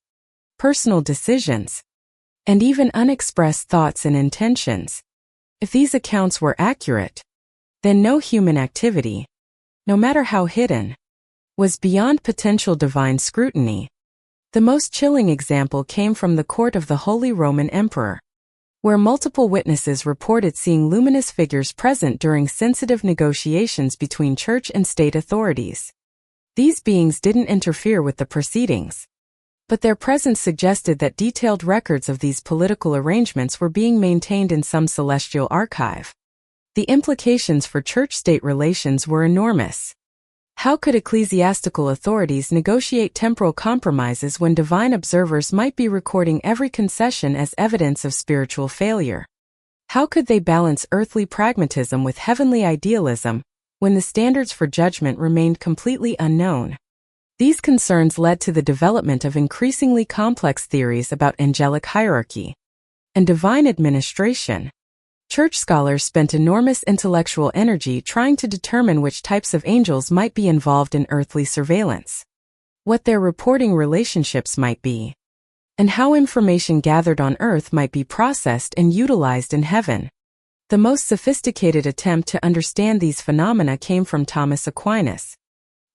personal decisions, and even unexpressed thoughts and intentions. If these accounts were accurate, then no human activity, no matter how hidden, was beyond potential divine scrutiny. The most chilling example came from the court of the Holy Roman Emperor, where multiple witnesses reported seeing luminous figures present during sensitive negotiations between church and state authorities. These beings didn't interfere with the proceedings, but their presence suggested that detailed records of these political arrangements were being maintained in some celestial archive. The implications for church-state relations were enormous. How could ecclesiastical authorities negotiate temporal compromises when divine observers might be recording every concession as evidence of spiritual failure? How could they balance earthly pragmatism with heavenly idealism when the standards for judgment remained completely unknown? These concerns led to the development of increasingly complex theories about angelic hierarchy and divine administration. Church scholars spent enormous intellectual energy trying to determine which types of angels might be involved in earthly surveillance, what their reporting relationships might be, and how information gathered on earth might be processed and utilized in heaven. The most sophisticated attempt to understand these phenomena came from Thomas Aquinas,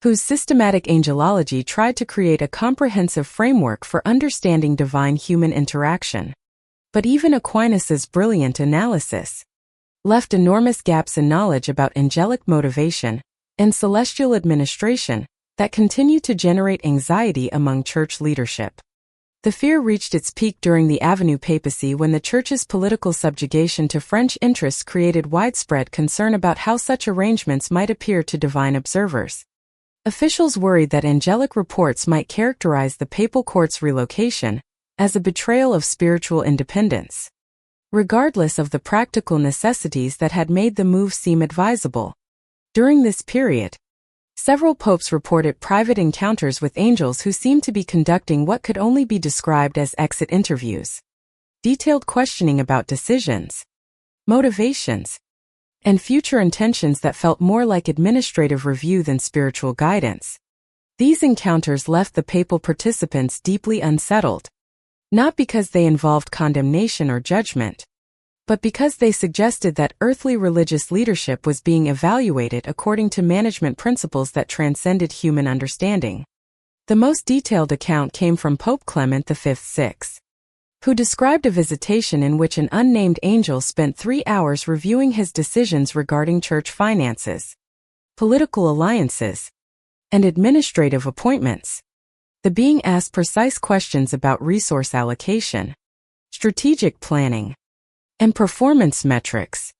whose systematic angelology tried to create a comprehensive framework for understanding divine-human interaction. But even Aquinas's brilliant analysis left enormous gaps in knowledge about angelic motivation and celestial administration that continue to generate anxiety among church leadership. The fear reached its peak during the Avenue Papacy when the Church's political subjugation to French interests created widespread concern about how such arrangements might appear to divine observers. Officials worried that angelic reports might characterize the papal court's relocation as a betrayal of spiritual independence, regardless of the practical necessities that had made the move seem advisable. During this period, several popes reported private encounters with angels who seemed to be conducting what could only be described as exit interviews, detailed questioning about decisions, motivations, and future intentions that felt more like administrative review than spiritual guidance. These encounters left the papal participants deeply unsettled, not because they involved condemnation or judgment, but because they suggested that earthly religious leadership was being evaluated according to management principles that transcended human understanding. The most detailed account came from Pope Clement V, who described a visitation in which an unnamed angel spent 3 hours reviewing his decisions regarding church finances, political alliances, and administrative appointments. The being asked precise questions about resource allocation, strategic planning, and performance metrics,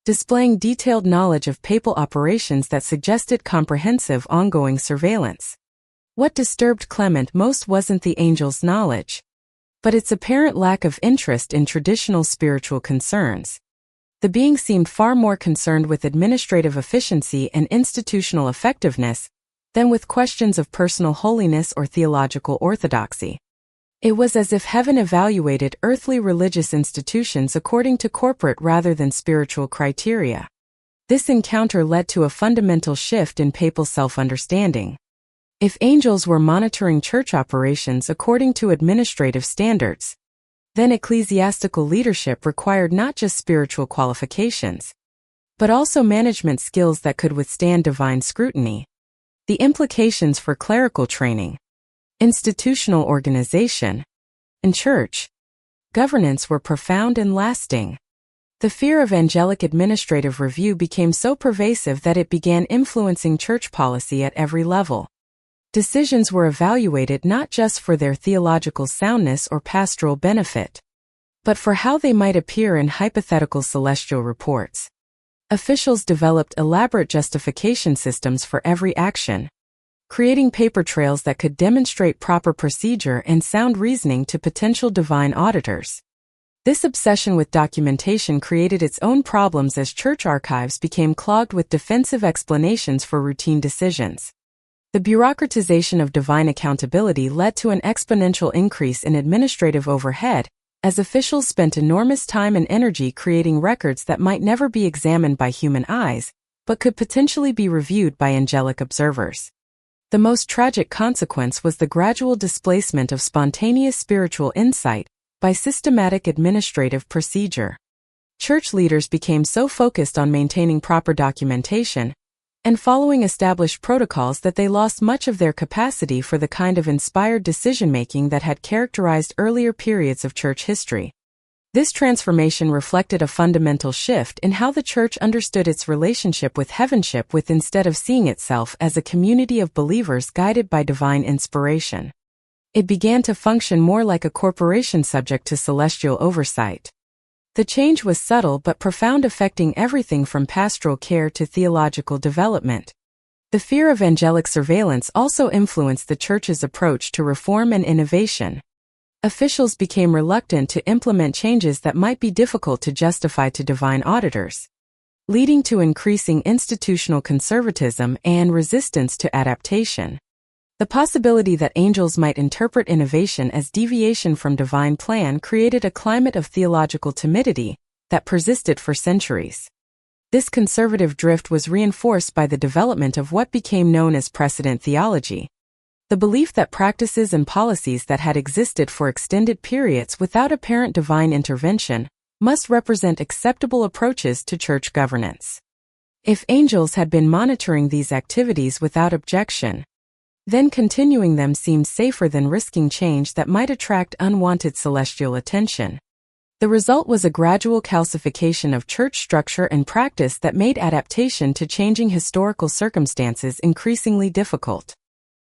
displaying detailed knowledge of papal operations that suggested comprehensive ongoing surveillance. What disturbed Clement most wasn't the angel's knowledge, but its apparent lack of interest in traditional spiritual concerns. The being seemed far more concerned with administrative efficiency and institutional effectiveness than with questions of personal holiness or theological orthodoxy. It was as if heaven evaluated earthly religious institutions according to corporate rather than spiritual criteria. This encounter led to a fundamental shift in papal self-understanding. If angels were monitoring church operations according to administrative standards, then ecclesiastical leadership required not just spiritual qualifications, but also management skills that could withstand divine scrutiny. The implications for clerical training, institutional organization, and church governance were profound and lasting. The fear of angelic administrative review became so pervasive that it began influencing church policy at every level. Decisions were evaluated not just for their theological soundness or pastoral benefit, but for how they might appear in hypothetical celestial reports. Officials developed elaborate justification systems for every action, creating paper trails that could demonstrate proper procedure and sound reasoning to potential divine auditors. This obsession with documentation created its own problems as church archives became clogged with defensive explanations for routine decisions. The bureaucratization of divine accountability led to an exponential increase in administrative overhead, as officials spent enormous time and energy creating records that might never be examined by human eyes, but could potentially be reviewed by angelic observers. The most tragic consequence was the gradual displacement of spontaneous spiritual insight by systematic administrative procedure. Church leaders became so focused on maintaining proper documentation and following established protocols that they lost much of their capacity for the kind of inspired decision-making that had characterized earlier periods of church history. This transformation reflected a fundamental shift in how the church understood its relationship with heavenship, instead of seeing itself as a community of believers guided by divine inspiration. It began to function more like a corporation subject to celestial oversight. The change was subtle but profound, affecting everything from pastoral care to theological development. The fear of angelic surveillance also influenced the Church's approach to reform and innovation. Officials became reluctant to implement changes that might be difficult to justify to divine auditors, leading to increasing institutional conservatism and resistance to adaptation. The possibility that angels might interpret innovation as deviation from divine plan created a climate of theological timidity that persisted for centuries. This conservative drift was reinforced by the development of what became known as precedent theology, the belief that practices and policies that had existed for extended periods without apparent divine intervention must represent acceptable approaches to church governance. If angels had been monitoring these activities without objection, then continuing them seemed safer than risking change that might attract unwanted celestial attention. The result was a gradual calcification of church structure and practice that made adaptation to changing historical circumstances increasingly difficult.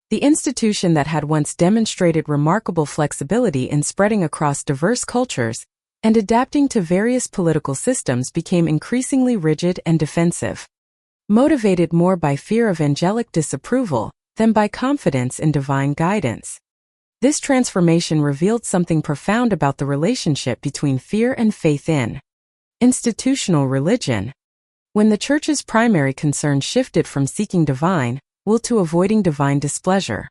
The institution that had once demonstrated remarkable flexibility in spreading across diverse cultures and adapting to various political systems became increasingly rigid and defensive, motivated more by fear of angelic disapproval than by confidence in divine guidance. This transformation revealed something profound about the relationship between fear and faith in institutional religion. When the Church's primary concern shifted from seeking divine will to avoiding divine displeasure,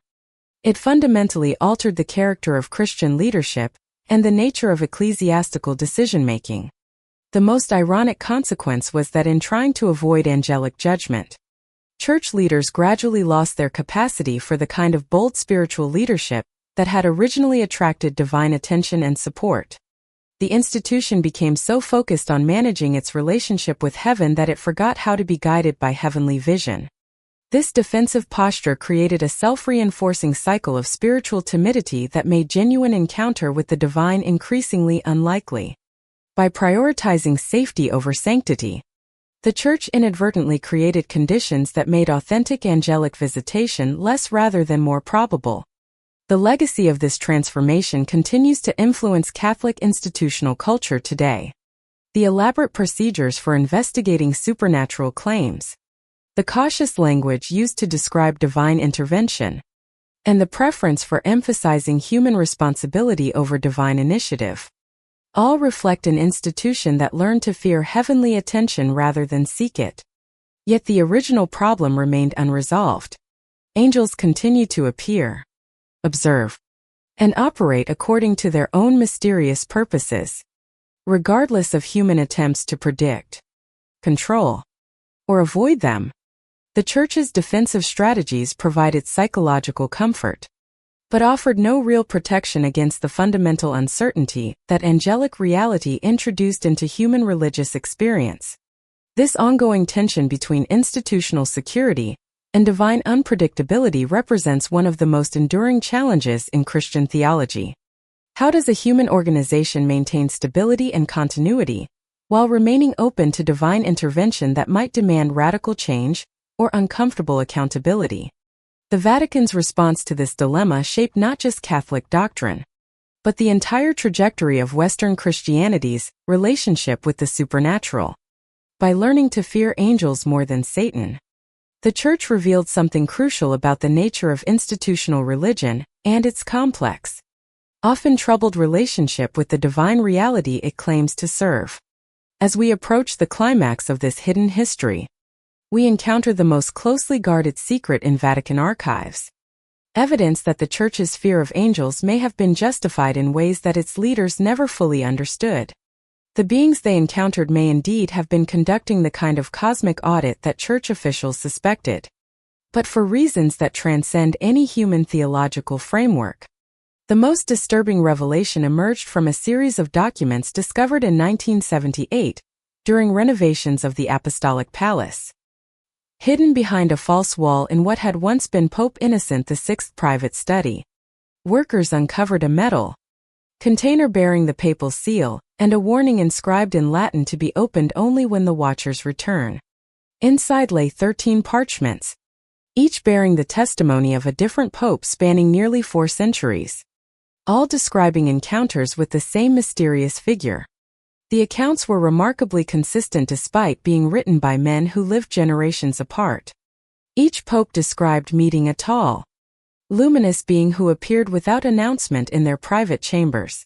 it fundamentally altered the character of Christian leadership and the nature of ecclesiastical decision-making. The most ironic consequence was that in trying to avoid angelic judgment, church leaders gradually lost their capacity for the kind of bold spiritual leadership that had originally attracted divine attention and support. The institution became so focused on managing its relationship with heaven that it forgot how to be guided by heavenly vision. This defensive posture created a self-reinforcing cycle of spiritual timidity that made genuine encounter with the divine increasingly unlikely. By prioritizing safety over sanctity, the Church inadvertently created conditions that made authentic angelic visitation less rather than more probable. The legacy of this transformation continues to influence Catholic institutional culture today. The elaborate procedures for investigating supernatural claims, the cautious language used to describe divine intervention, and the preference for emphasizing human responsibility over divine initiative, all reflect an institution that learned to fear heavenly attention rather than seek it. Yet the original problem remained unresolved. Angels continue to appear, observe, and operate according to their own mysterious purposes, regardless of human attempts to predict, control, or avoid them. The Church's defensive strategies provided psychological comfort, but offered no real protection against the fundamental uncertainty that angelic reality introduced into human religious experience. This ongoing tension between institutional security and divine unpredictability represents one of the most enduring challenges in Christian theology. How does a human organization maintain stability and continuity while remaining open to divine intervention that might demand radical change or uncomfortable accountability? The Vatican's response to this dilemma shaped not just Catholic doctrine, but the entire trajectory of Western Christianity's relationship with the supernatural. By learning to fear angels more than Satan, the Church revealed something crucial about the nature of institutional religion and its complex, often troubled relationship with the divine reality it claims to serve. As we approach the climax of this hidden history, we encounter the most closely guarded secret in Vatican archives. Evidence that the Church's fear of angels may have been justified in ways that its leaders never fully understood. The beings they encountered may indeed have been conducting the kind of cosmic audit that Church officials suspected, but for reasons that transcend any human theological framework. The most disturbing revelation emerged from a series of documents discovered in 1978 during renovations of the Apostolic Palace. Hidden behind a false wall in what had once been Pope Innocent VI's private study, workers uncovered a metal container bearing the papal seal and a warning inscribed in Latin to be opened only when the watchers return. Inside lay 13 parchments, each bearing the testimony of a different pope spanning nearly 4 centuries, all describing encounters with the same mysterious figure. The accounts were remarkably consistent despite being written by men who lived generations apart. Each pope described meeting a tall, luminous being who appeared without announcement in their private chambers.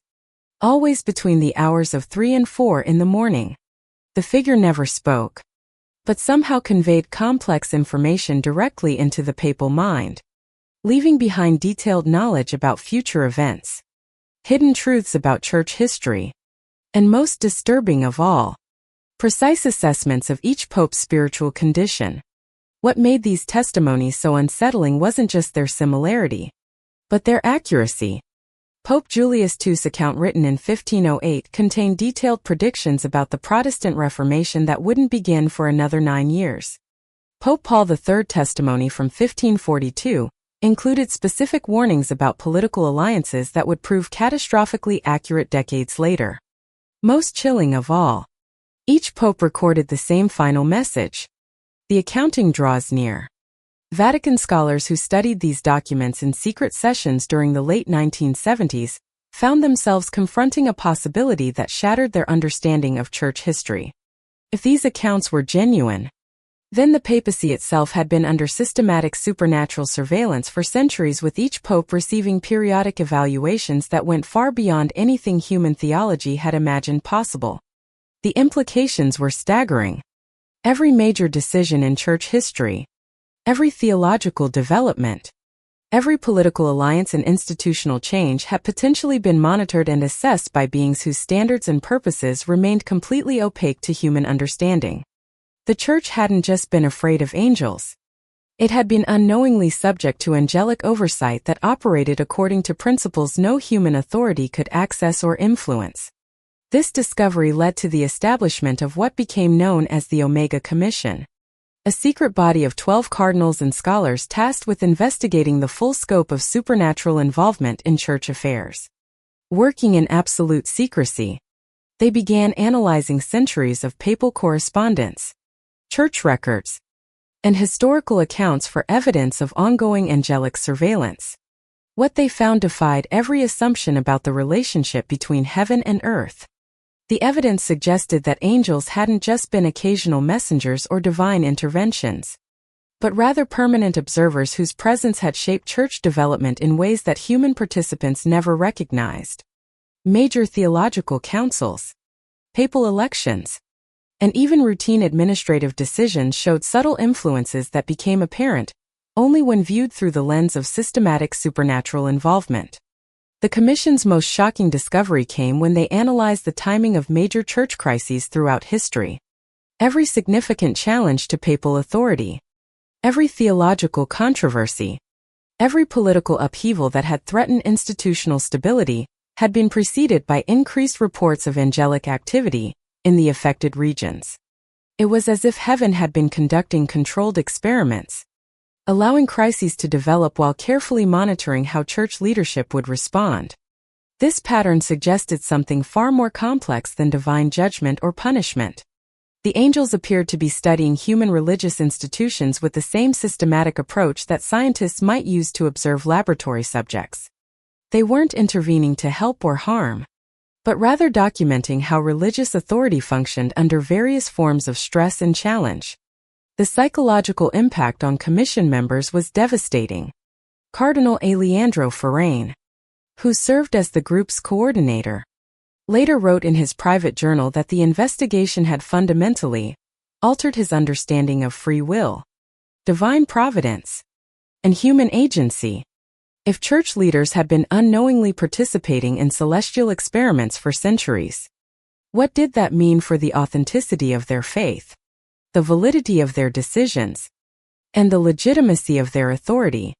Always between the hours of 3 and 4 in the morning. The figure never spoke, but somehow conveyed complex information directly into the papal mind, leaving behind detailed knowledge about future events, hidden truths about church history, and most disturbing of all, precise assessments of each pope's spiritual condition. What made these testimonies so unsettling wasn't just their similarity, but their accuracy. Pope Julius II's account written in 1508 contained detailed predictions about the Protestant Reformation that wouldn't begin for another 9 years. Pope Paul III's testimony from 1542 included specific warnings about political alliances that would prove catastrophically accurate decades later. Most chilling of all, each pope recorded the same final message: the accounting draws near. Vatican scholars who studied these documents in secret sessions during the late 1970s found themselves confronting a possibility that shattered their understanding of church history. If these accounts were genuine, then the papacy itself had been under systematic supernatural surveillance for centuries, with each pope receiving periodic evaluations that went far beyond anything human theology had imagined possible. The implications were staggering. Every major decision in church history, every theological development, every political alliance and institutional change had potentially been monitored and assessed by beings whose standards and purposes remained completely opaque to human understanding. The Church hadn't just been afraid of angels. It had been unknowingly subject to angelic oversight that operated according to principles no human authority could access or influence. This discovery led to the establishment of what became known as the Omega Commission, a secret body of 12 cardinals and scholars tasked with investigating the full scope of supernatural involvement in church affairs. Working in absolute secrecy, they began analyzing centuries of papal correspondence, church records, and historical accounts for evidence of ongoing angelic surveillance. What they found defied every assumption about the relationship between heaven and earth. The evidence suggested that angels hadn't just been occasional messengers or divine interventions, but rather permanent observers whose presence had shaped church development in ways that human participants never recognized. Major theological councils, papal elections, and even routine administrative decisions showed subtle influences that became apparent only when viewed through the lens of systematic supernatural involvement. The Commission's most shocking discovery came when they analyzed the timing of major church crises throughout history. Every significant challenge to papal authority, every theological controversy, every political upheaval that had threatened institutional stability had been preceded by increased reports of angelic activity in the affected regions. It was as if heaven had been conducting controlled experiments, allowing crises to develop while carefully monitoring how church leadership would respond. This pattern suggested something far more complex than divine judgment or punishment. The angels appeared to be studying human religious institutions with the same systematic approach that scientists might use to observe laboratory subjects. They weren't intervening to help or harm, but rather documenting how religious authority functioned under various forms of stress and challenge. The psychological impact on commission members was devastating. Cardinal Leandro Ferrain, who served as the group's coordinator, later wrote in his private journal that the investigation had fundamentally altered his understanding of free will, divine providence, and human agency. If church leaders had been unknowingly participating in celestial experiments for centuries, what did that mean for the authenticity of their faith, the validity of their decisions, and the legitimacy of their authority?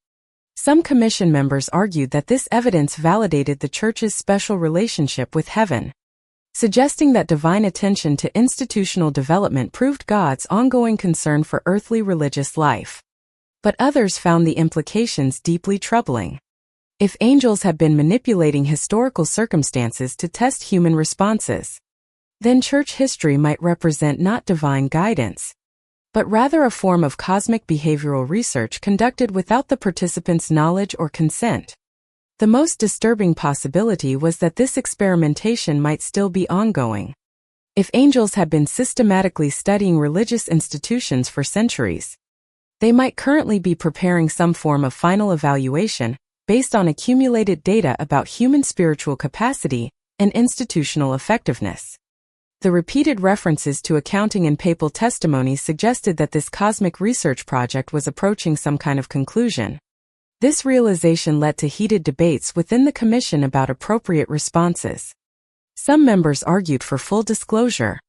Some commission members argued that this evidence validated the Church's special relationship with heaven, suggesting that divine attention to institutional development proved God's ongoing concern for earthly religious life. But others found the implications deeply troubling. If angels had been manipulating historical circumstances to test human responses, then church history might represent not divine guidance, but rather a form of cosmic behavioral research conducted without the participants' knowledge or consent. The most disturbing possibility was that this experimentation might still be ongoing. If angels had been systematically studying religious institutions for centuries, They might currently be preparing some form of final evaluation based on accumulated data about human spiritual capacity and institutional effectiveness. The repeated references to accounting in papal testimonies suggested that this cosmic research project was approaching some kind of conclusion. This realization led to heated debates within the commission about appropriate responses. Some members argued for full disclosure,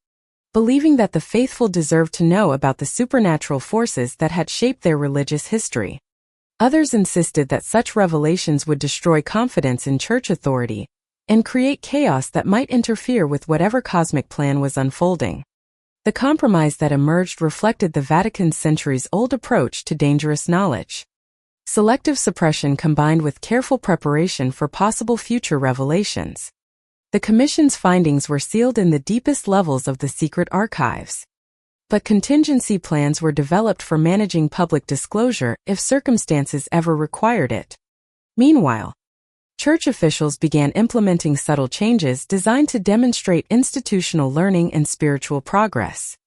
believing that the faithful deserved to know about the supernatural forces that had shaped their religious history. Others insisted that such revelations would destroy confidence in church authority and create chaos that might interfere with whatever cosmic plan was unfolding. The compromise that emerged reflected the Vatican's centuries-old approach to dangerous knowledge. Selective suppression combined with careful preparation for possible future revelations. The Commission's findings were sealed in the deepest levels of the secret archives. But contingency plans were developed for managing public disclosure if circumstances ever required it. Meanwhile, church officials began implementing subtle changes designed to demonstrate institutional learning and spiritual progress,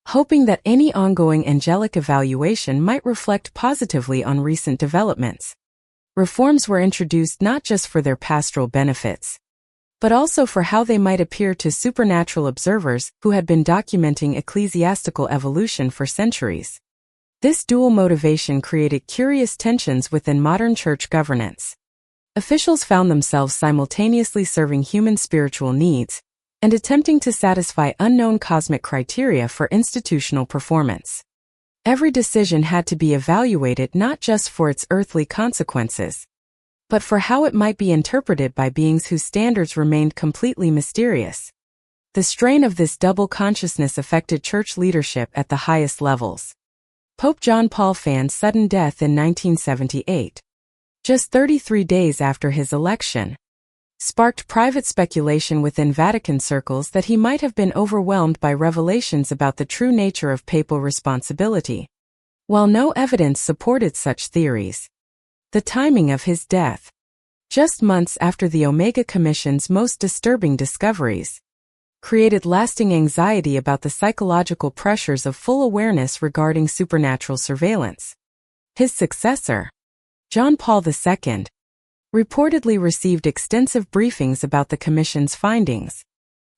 hoping that any ongoing angelic evaluation might reflect positively on recent developments. Reforms were introduced not just for their pastoral benefits, but also for how they might appear to supernatural observers who had been documenting ecclesiastical evolution for centuries. This dual motivation created curious tensions within modern church governance. Officials found themselves simultaneously serving human spiritual needs and attempting to satisfy unknown cosmic criteria for institutional performance. Every decision had to be evaluated not just for its earthly consequences, but for how it might be interpreted by beings whose standards remained completely mysterious. The strain of this double consciousness affected church leadership at the highest levels. Pope John Paul Fan's sudden death in 1978, just 33 days after his election, sparked private speculation within Vatican circles that he might have been overwhelmed by revelations about the true nature of papal responsibility. While no evidence supported such theories, the timing of his death, just months after the Omega Commission's most disturbing discoveries, created lasting anxiety about the psychological pressures of full awareness regarding supernatural surveillance. His successor, John Paul II, reportedly received extensive briefings about the Commission's findings,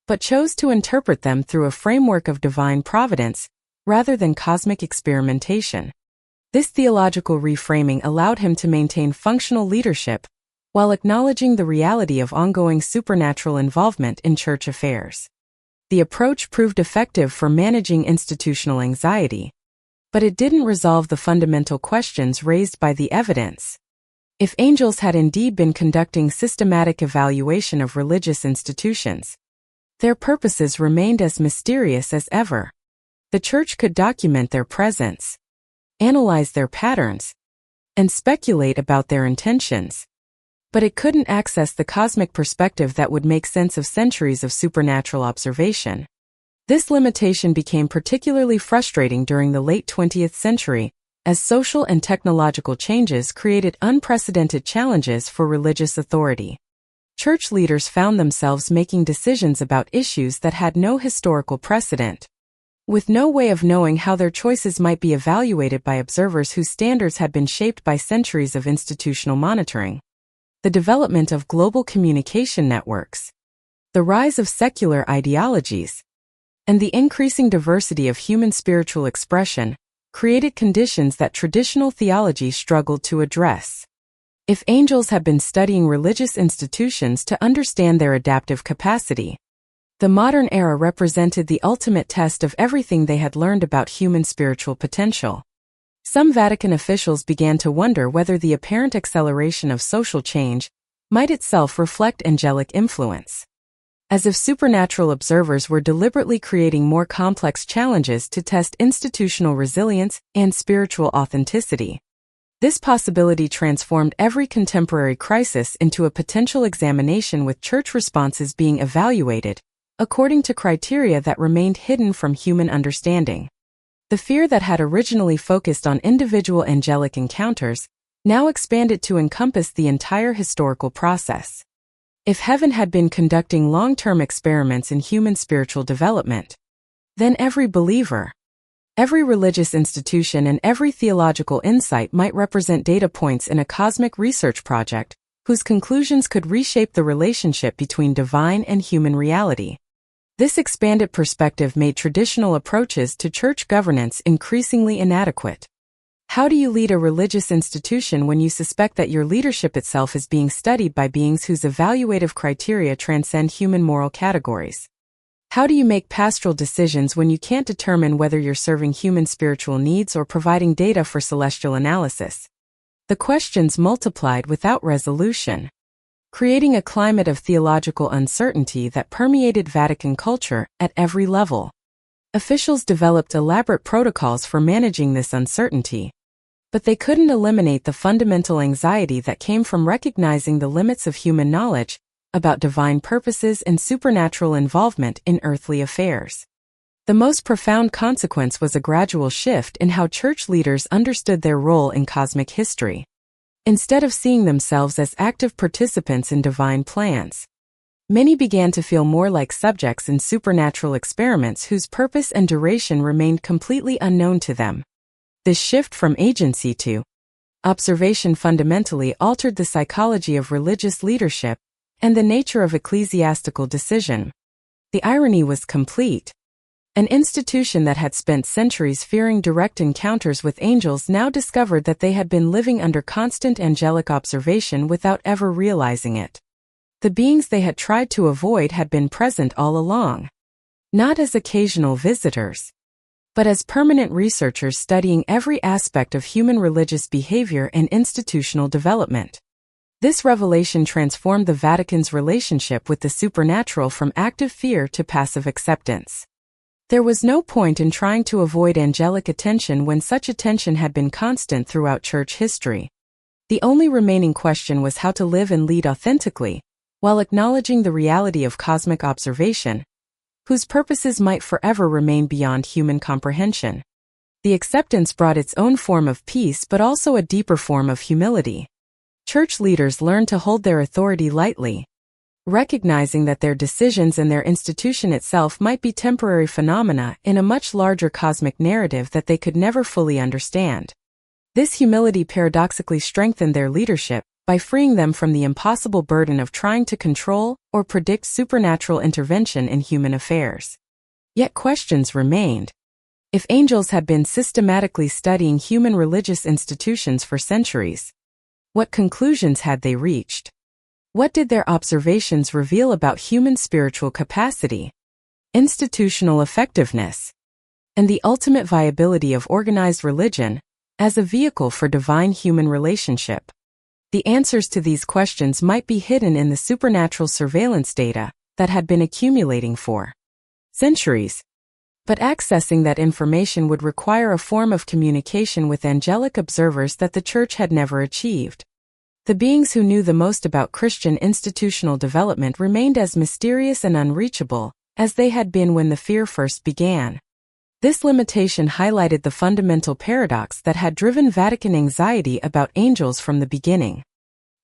but chose to interpret them through a framework of divine providence rather than cosmic experimentation. This theological reframing allowed him to maintain functional leadership while acknowledging the reality of ongoing supernatural involvement in church affairs. The approach proved effective for managing institutional anxiety, but it didn't resolve the fundamental questions raised by the evidence. If angels had indeed been conducting systematic evaluation of religious institutions, their purposes remained as mysterious as ever. The Church could document their presence, analyze their patterns, and speculate about their intentions, but it couldn't access the cosmic perspective that would make sense of centuries of supernatural observation. This limitation became particularly frustrating during the late 20th century, as social and technological changes created unprecedented challenges for religious authority. Church leaders found themselves making decisions about issues that had no historical precedent, with no way of knowing how their choices might be evaluated by observers whose standards had been shaped by centuries of institutional monitoring. The development of global communication networks, the rise of secular ideologies, and the increasing diversity of human spiritual expression created conditions that traditional theology struggled to address. If angels had been studying religious institutions to understand their adaptive capacity, the modern era represented the ultimate test of everything they had learned about human spiritual potential. Some Vatican officials began to wonder whether the apparent acceleration of social change might itself reflect angelic influence, as if supernatural observers were deliberately creating more complex challenges to test institutional resilience and spiritual authenticity. This possibility transformed every contemporary crisis into a potential examination, with church responses being evaluated according to criteria that remained hidden from human understanding. The fear that had originally focused on individual angelic encounters now expanded to encompass the entire historical process. If heaven had been conducting long-term experiments in human spiritual development, then every believer, Every religious institution and every theological insight might represent data points in a cosmic research project, whose conclusions could reshape the relationship between divine and human reality. This expanded perspective made traditional approaches to church governance increasingly inadequate. How do you lead a religious institution when you suspect that your leadership itself is being studied by beings whose evaluative criteria transcend human moral categories? How do you make pastoral decisions when you can't determine whether you're serving human spiritual needs or providing data for celestial analysis? The questions multiplied without resolution, creating a climate of theological uncertainty that permeated Vatican culture at every level. Officials developed elaborate protocols for managing this uncertainty, but they couldn't eliminate the fundamental anxiety that came from recognizing the limits of human knowledge about divine purposes and supernatural involvement in earthly affairs. The most profound consequence was a gradual shift in how church leaders understood their role in cosmic history. Instead of seeing themselves as active participants in divine plans, many began to feel more like subjects in supernatural experiments whose purpose and duration remained completely unknown to them. This shift from agency to observation fundamentally altered the psychology of religious leadership and the nature of ecclesiastical decision. The irony was complete. An institution that had spent centuries fearing direct encounters with angels now discovered that they had been living under constant angelic observation without ever realizing it. The beings they had tried to avoid had been present all along, not as occasional visitors, but as permanent researchers studying every aspect of human religious behavior and institutional development. This revelation transformed the Vatican's relationship with the supernatural from active fear to passive acceptance. There was no point in trying to avoid angelic attention when such attention had been constant throughout church history. The only remaining question was how to live and lead authentically, while acknowledging the reality of cosmic observation, whose purposes might forever remain beyond human comprehension. The acceptance brought its own form of peace but also a deeper form of humility. Church leaders learned to hold their authority lightly, recognizing that their decisions and their institution itself might be temporary phenomena in a much larger cosmic narrative that they could never fully understand. This humility paradoxically strengthened their leadership by freeing them from the impossible burden of trying to control or predict supernatural intervention in human affairs. Yet questions remained. If angels had been systematically studying human religious institutions for centuries, what conclusions had they reached? What did their observations reveal about human spiritual capacity, institutional effectiveness, and the ultimate viability of organized religion as a vehicle for divine human relationship? The answers to these questions might be hidden in the supernatural surveillance data that had been accumulating for centuries, but accessing that information would require a form of communication with angelic observers that the Church had never achieved. The beings who knew the most about Christian institutional development remained as mysterious and unreachable as they had been when the fear first began. This limitation highlighted the fundamental paradox that had driven Vatican anxiety about angels from the beginning.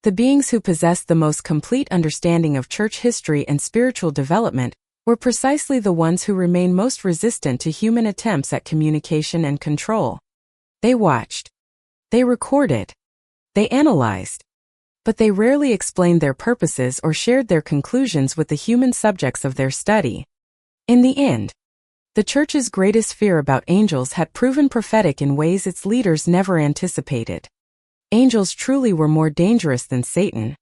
The beings who possessed the most complete understanding of church history and spiritual development were precisely the ones who remained most resistant to human attempts at communication and control. They watched, they recorded, they analyzed, but they rarely explained their purposes or shared their conclusions with the human subjects of their study. In the end, the Church's greatest fear about angels had proven prophetic in ways its leaders never anticipated. Angels truly were more dangerous than Satan,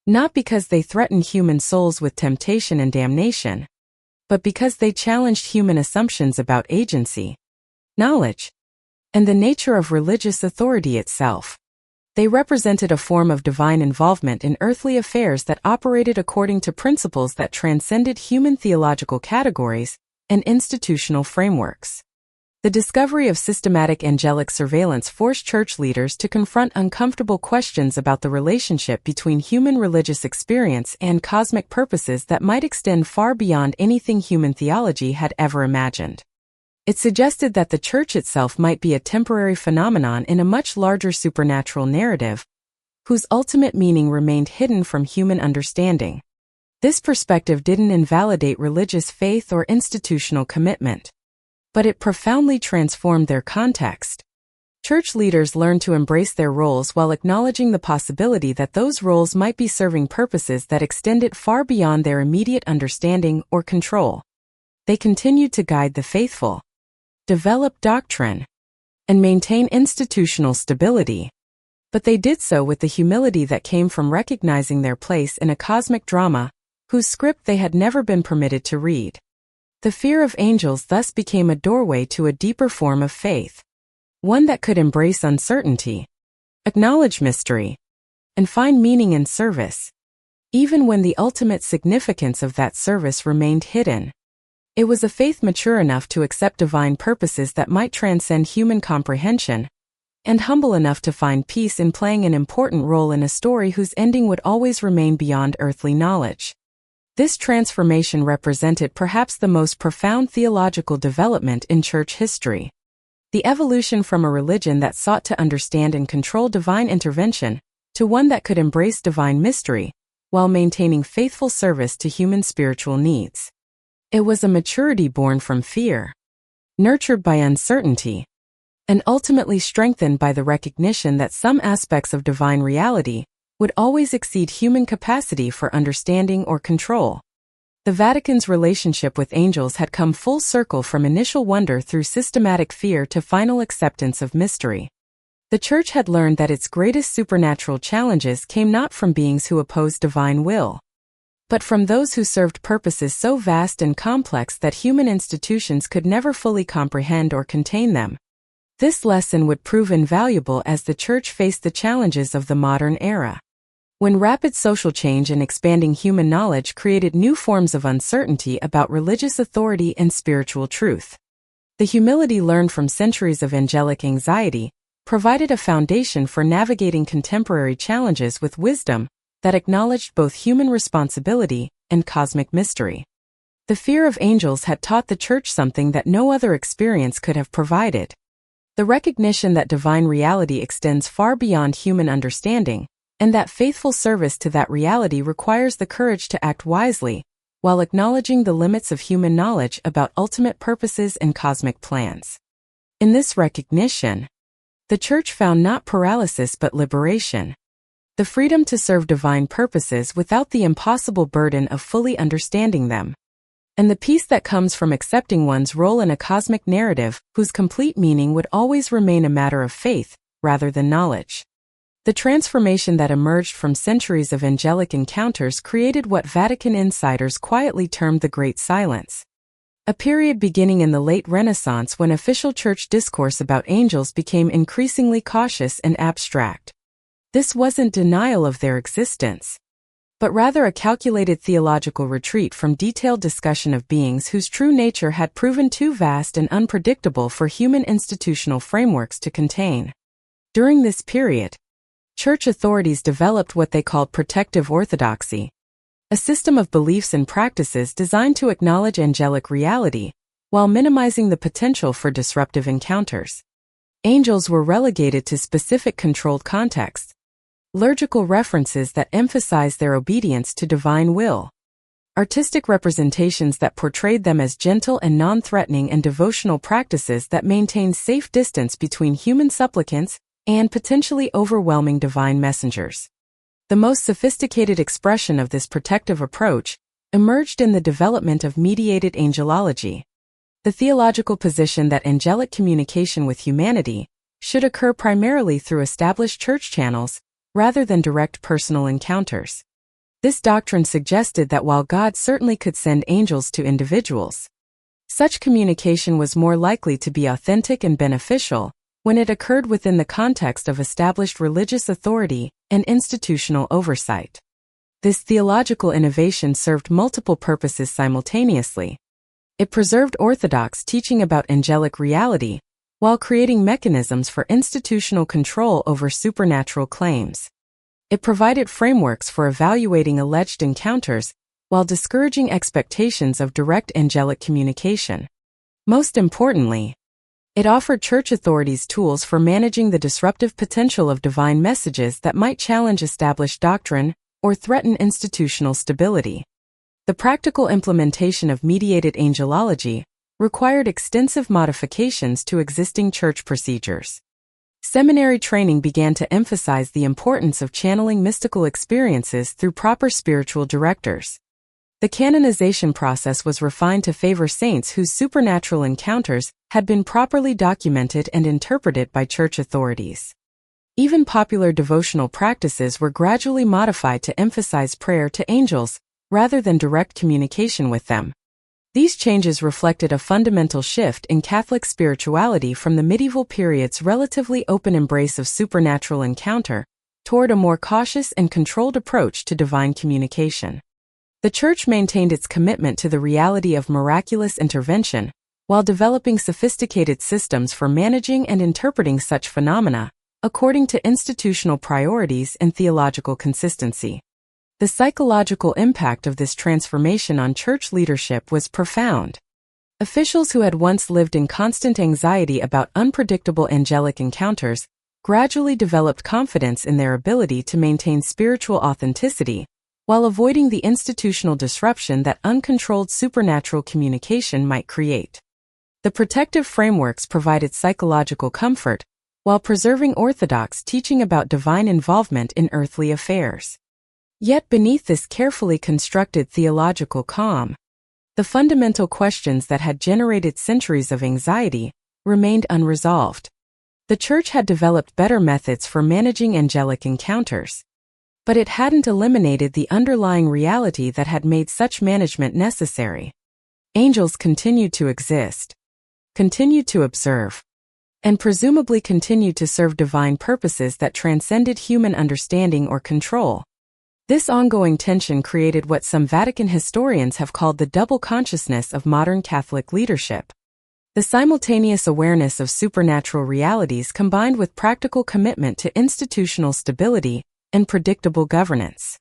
not because they threatened human souls with temptation and damnation, but because they challenged human assumptions about agency, knowledge, and the nature of religious authority itself. They represented a form of divine involvement in earthly affairs that operated according to principles that transcended human theological categories and institutional frameworks. The discovery of systematic angelic surveillance forced church leaders to confront uncomfortable questions about the relationship between human religious experience and cosmic purposes that might extend far beyond anything human theology had ever imagined. It suggested that the Church itself might be a temporary phenomenon in a much larger supernatural narrative, whose ultimate meaning remained hidden from human understanding. This perspective didn't invalidate religious faith or institutional commitment. but it profoundly transformed their context. Church leaders learned to embrace their roles while acknowledging the possibility that those roles might be serving purposes that extended far beyond their immediate understanding or control. They continued to guide the faithful, develop doctrine, and maintain institutional stability. But they did so with the humility that came from recognizing their place in a cosmic drama, whose script they had never been permitted to read. The fear of angels thus became a doorway to a deeper form of faith, one that could embrace uncertainty, acknowledge mystery, and find meaning in service, even when the ultimate significance of that service remained hidden. It was a faith mature enough to accept divine purposes that might transcend human comprehension, and humble enough to find peace in playing an important role in a story whose ending would always remain beyond earthly knowledge. This transformation represented perhaps the most profound theological development in church history. The evolution from a religion that sought to understand and control divine intervention to one that could embrace divine mystery while maintaining faithful service to human spiritual needs. It was a maturity born from fear, nurtured by uncertainty, and ultimately strengthened by the recognition that some aspects of divine reality would always exceed human capacity for understanding or control. The Vatican's relationship with angels had come full circle from initial wonder through systematic fear to final acceptance of mystery. The Church had learned that its greatest supernatural challenges came not from beings who opposed divine will, but from those who served purposes so vast and complex that human institutions could never fully comprehend or contain them. This lesson would prove invaluable as the Church faced the challenges of the modern era, when rapid social change and expanding human knowledge created new forms of uncertainty about religious authority and spiritual truth. The humility learned from centuries of angelic anxiety provided a foundation for navigating contemporary challenges with wisdom that acknowledged both human responsibility and cosmic mystery. The fear of angels had taught the Church something that no other experience could have provided: the recognition that divine reality extends far beyond human understanding, and that faithful service to that reality requires the courage to act wisely, while acknowledging the limits of human knowledge about ultimate purposes and cosmic plans. In this recognition, the Church found not paralysis but liberation, the freedom to serve divine purposes without the impossible burden of fully understanding them, and the peace that comes from accepting one's role in a cosmic narrative whose complete meaning would always remain a matter of faith rather than knowledge. The transformation that emerged from centuries of angelic encounters created what Vatican insiders quietly termed the Great Silence, a period beginning in the late Renaissance when official church discourse about angels became increasingly cautious and abstract. This wasn't denial of their existence, but rather a calculated theological retreat from detailed discussion of beings whose true nature had proven too vast and unpredictable for human institutional frameworks to contain. During this period, Church authorities developed what they called protective orthodoxy, a system of beliefs and practices designed to acknowledge angelic reality while minimizing the potential for disruptive encounters. Angels were relegated to specific controlled contexts, liturgical references that emphasized their obedience to divine will, artistic representations that portrayed them as gentle and non-threatening, and devotional practices that maintained safe distance between human supplicants and potentially overwhelming divine messengers. The most sophisticated expression of this protective approach emerged in the development of mediated angelology, the theological position that angelic communication with humanity should occur primarily through established church channels rather than direct personal encounters. This doctrine suggested that while God certainly could send angels to individuals, such communication was more likely to be authentic and beneficial when it occurred within the context of established religious authority and institutional oversight. This theological innovation served multiple purposes simultaneously. It preserved orthodox teaching about angelic reality, while creating mechanisms for institutional control over supernatural claims. It provided frameworks for evaluating alleged encounters, while discouraging expectations of direct angelic communication. Most importantly, it offered church authorities tools for managing the disruptive potential of divine messages that might challenge established doctrine or threaten institutional stability. The practical implementation of mediated angelology required extensive modifications to existing church procedures. Seminary training began to emphasize the importance of channeling mystical experiences through proper spiritual directors. The canonization process was refined to favor saints whose supernatural encounters had been properly documented and interpreted by church authorities. Even popular devotional practices were gradually modified to emphasize prayer to angels, rather than direct communication with them. These changes reflected a fundamental shift in Catholic spirituality from the medieval period's relatively open embrace of supernatural encounter toward a more cautious and controlled approach to divine communication. The Church maintained its commitment to the reality of miraculous intervention, while developing sophisticated systems for managing and interpreting such phenomena, according to institutional priorities and theological consistency. The psychological impact of this transformation on church leadership was profound. Officials who had once lived in constant anxiety about unpredictable angelic encounters gradually developed confidence in their ability to maintain spiritual authenticity, while avoiding the institutional disruption that uncontrolled supernatural communication might create. The protective frameworks provided psychological comfort, while preserving orthodox teaching about divine involvement in earthly affairs. Yet beneath this carefully constructed theological calm, the fundamental questions that had generated centuries of anxiety remained unresolved. The Church had developed better methods for managing angelic encounters, but it hadn't eliminated the underlying reality that had made such management necessary. Angels continued to exist, continued to observe, and presumably continued to serve divine purposes that transcended human understanding or control. This ongoing tension created what some Vatican historians have called the double consciousness of modern Catholic leadership. The simultaneous awareness of supernatural realities combined with practical commitment to institutional stability and predictable governance.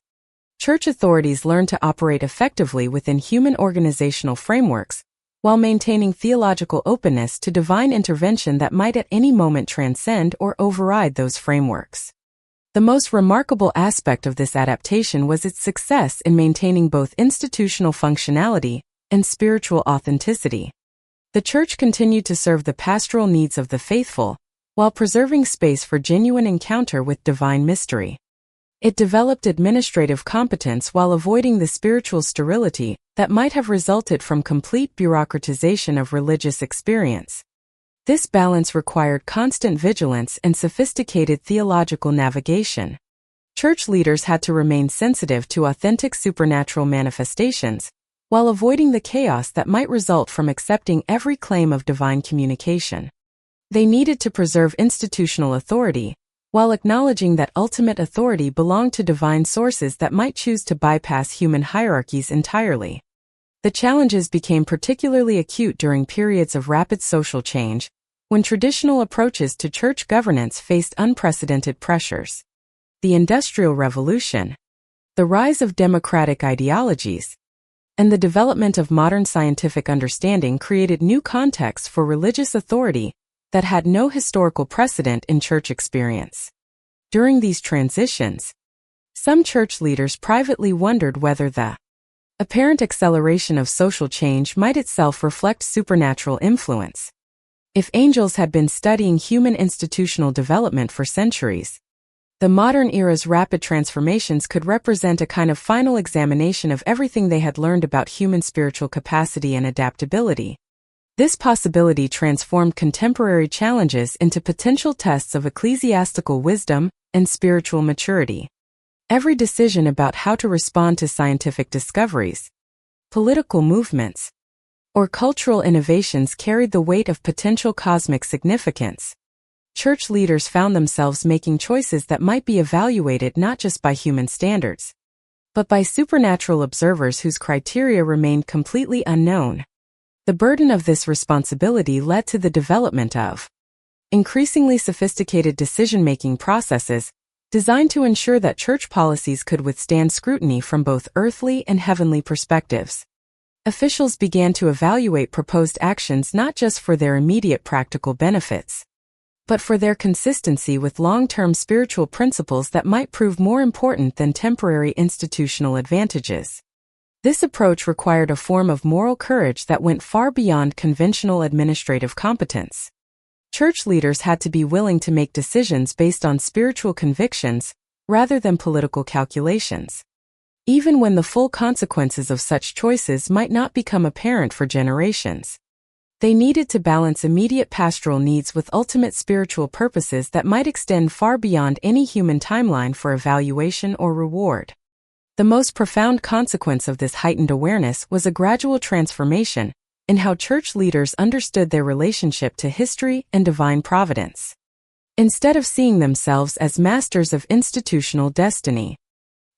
Church authorities learned to operate effectively within human organizational frameworks, while maintaining theological openness to divine intervention that might at any moment transcend or override those frameworks. The most remarkable aspect of this adaptation was its success in maintaining both institutional functionality and spiritual authenticity. The Church continued to serve the pastoral needs of the faithful, while preserving space for genuine encounter with divine mystery. It developed administrative competence while avoiding the spiritual sterility that might have resulted from complete bureaucratization of religious experience. This balance required constant vigilance and sophisticated theological navigation. Church leaders had to remain sensitive to authentic supernatural manifestations, while avoiding the chaos that might result from accepting every claim of divine communication. They needed to preserve institutional authority, while acknowledging that ultimate authority belonged to divine sources that might choose to bypass human hierarchies entirely. The challenges became particularly acute during periods of rapid social change, when traditional approaches to church governance faced unprecedented pressures. The Industrial Revolution, the rise of democratic ideologies, and the development of modern scientific understanding created new contexts for religious authority that had no historical precedent in church experience. During these transitions, some church leaders privately wondered whether the apparent acceleration of social change might itself reflect supernatural influence. If angels had been studying human institutional development for centuries, the modern era's rapid transformations could represent a kind of final examination of everything they had learned about human spiritual capacity and adaptability. This possibility transformed contemporary challenges into potential tests of ecclesiastical wisdom and spiritual maturity. Every decision about how to respond to scientific discoveries, political movements, or cultural innovations carried the weight of potential cosmic significance. Church leaders found themselves making choices that might be evaluated not just by human standards, but by supernatural observers whose criteria remained completely unknown. The burden of this responsibility led to the development of increasingly sophisticated decision-making processes designed to ensure that church policies could withstand scrutiny from both earthly and heavenly perspectives. Officials began to evaluate proposed actions not just for their immediate practical benefits, but for their consistency with long-term spiritual principles that might prove more important than temporary institutional advantages. This approach required a form of moral courage that went far beyond conventional administrative competence. Church leaders had to be willing to make decisions based on spiritual convictions rather than political calculations, even when the full consequences of such choices might not become apparent for generations. They needed to balance immediate pastoral needs with ultimate spiritual purposes that might extend far beyond any human timeline for evaluation or reward. The most profound consequence of this heightened awareness was a gradual transformation in how church leaders understood their relationship to history and divine providence. Instead of seeing themselves as masters of institutional destiny,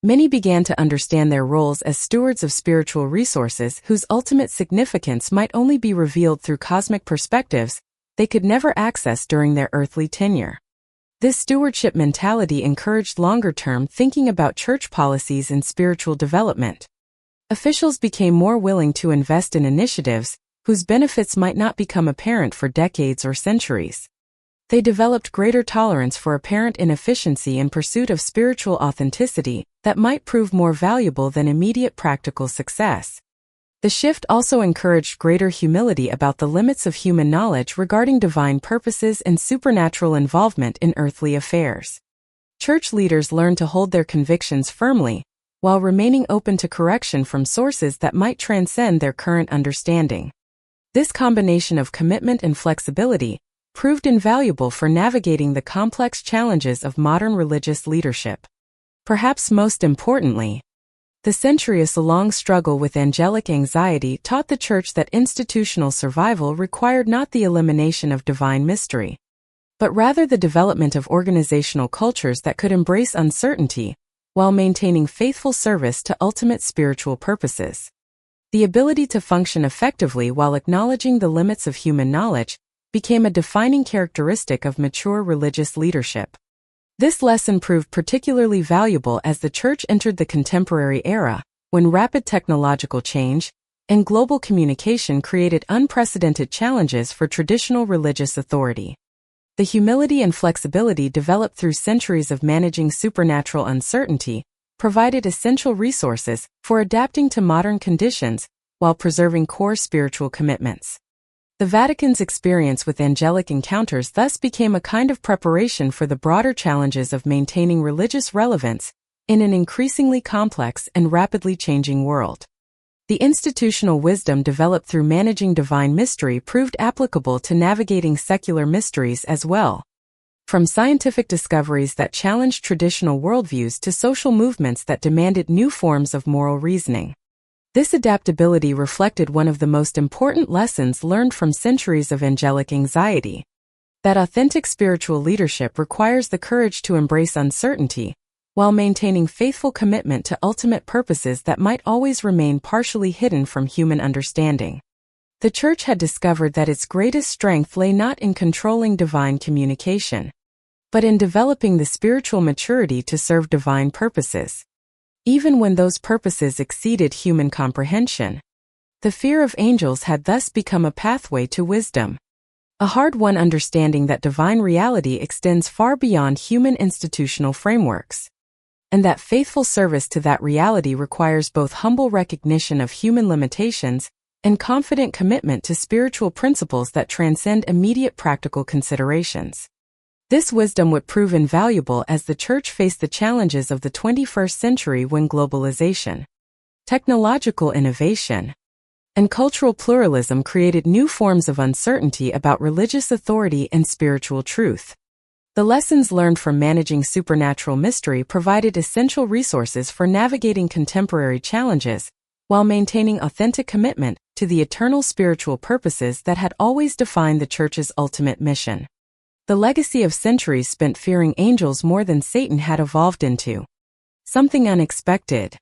many began to understand their roles as stewards of spiritual resources whose ultimate significance might only be revealed through cosmic perspectives they could never access during their earthly tenure. This stewardship mentality encouraged longer-term thinking about church policies and spiritual development. Officials became more willing to invest in initiatives whose benefits might not become apparent for decades or centuries. They developed greater tolerance for apparent inefficiency in pursuit of spiritual authenticity that might prove more valuable than immediate practical success. The shift also encouraged greater humility about the limits of human knowledge regarding divine purposes and supernatural involvement in earthly affairs. Church leaders learned to hold their convictions firmly, while remaining open to correction from sources that might transcend their current understanding. This combination of commitment and flexibility proved invaluable for navigating the complex challenges of modern religious leadership. Perhaps most importantly, the centuries-long struggle with angelic anxiety taught the Church that institutional survival required not the elimination of divine mystery, but rather the development of organizational cultures that could embrace uncertainty while maintaining faithful service to ultimate spiritual purposes. The ability to function effectively while acknowledging the limits of human knowledge became a defining characteristic of mature religious leadership. This lesson proved particularly valuable as the Church entered the contemporary era, when rapid technological change and global communication created unprecedented challenges for traditional religious authority. The humility and flexibility developed through centuries of managing supernatural uncertainty provided essential resources for adapting to modern conditions while preserving core spiritual commitments. The Vatican's experience with angelic encounters thus became a kind of preparation for the broader challenges of maintaining religious relevance in an increasingly complex and rapidly changing world. The institutional wisdom developed through managing divine mystery proved applicable to navigating secular mysteries as well. From scientific discoveries that challenged traditional worldviews to social movements that demanded new forms of moral reasoning. This adaptability reflected one of the most important lessons learned from centuries of angelic anxiety. That authentic spiritual leadership requires the courage to embrace uncertainty, while maintaining faithful commitment to ultimate purposes that might always remain partially hidden from human understanding. The Church had discovered that its greatest strength lay not in controlling divine communication, but in developing the spiritual maturity to serve divine purposes, even when those purposes exceeded human comprehension. The fear of angels had thus become a pathway to wisdom, a hard-won understanding that divine reality extends far beyond human institutional frameworks, and that faithful service to that reality requires both humble recognition of human limitations and confident commitment to spiritual principles that transcend immediate practical considerations. This wisdom would prove invaluable as the Church faced the challenges of the 21st century when globalization, technological innovation, and cultural pluralism created new forms of uncertainty about religious authority and spiritual truth. The lessons learned from managing supernatural mystery provided essential resources for navigating contemporary challenges, while maintaining authentic commitment to the eternal spiritual purposes that had always defined the Church's ultimate mission. The legacy of centuries spent fearing angels more than Satan had evolved into something unexpected,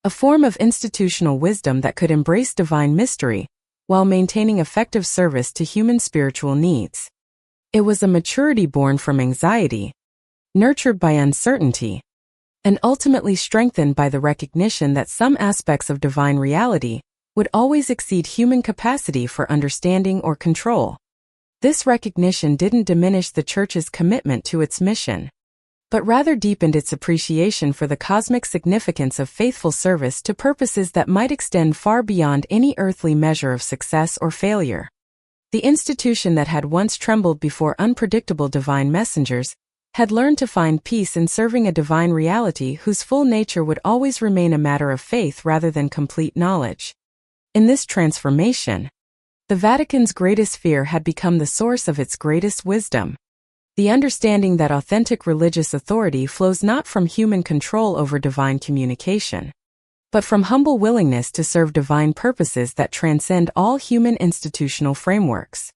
a form of institutional wisdom that could embrace divine mystery while maintaining effective service to human spiritual needs. It was a maturity born from anxiety, nurtured by uncertainty, and ultimately strengthened by the recognition that some aspects of divine reality would always exceed human capacity for understanding or control. This recognition didn't diminish the Church's commitment to its mission. but rather deepened its appreciation for the cosmic significance of faithful service to purposes that might extend far beyond any earthly measure of success or failure. The institution that had once trembled before unpredictable divine messengers had learned to find peace in serving a divine reality whose full nature would always remain a matter of faith rather than complete knowledge. In this transformation, the Vatican's greatest fear had become the source of its greatest wisdom. The understanding that authentic religious authority flows not from human control over divine communication, but from humble willingness to serve divine purposes that transcend all human institutional frameworks.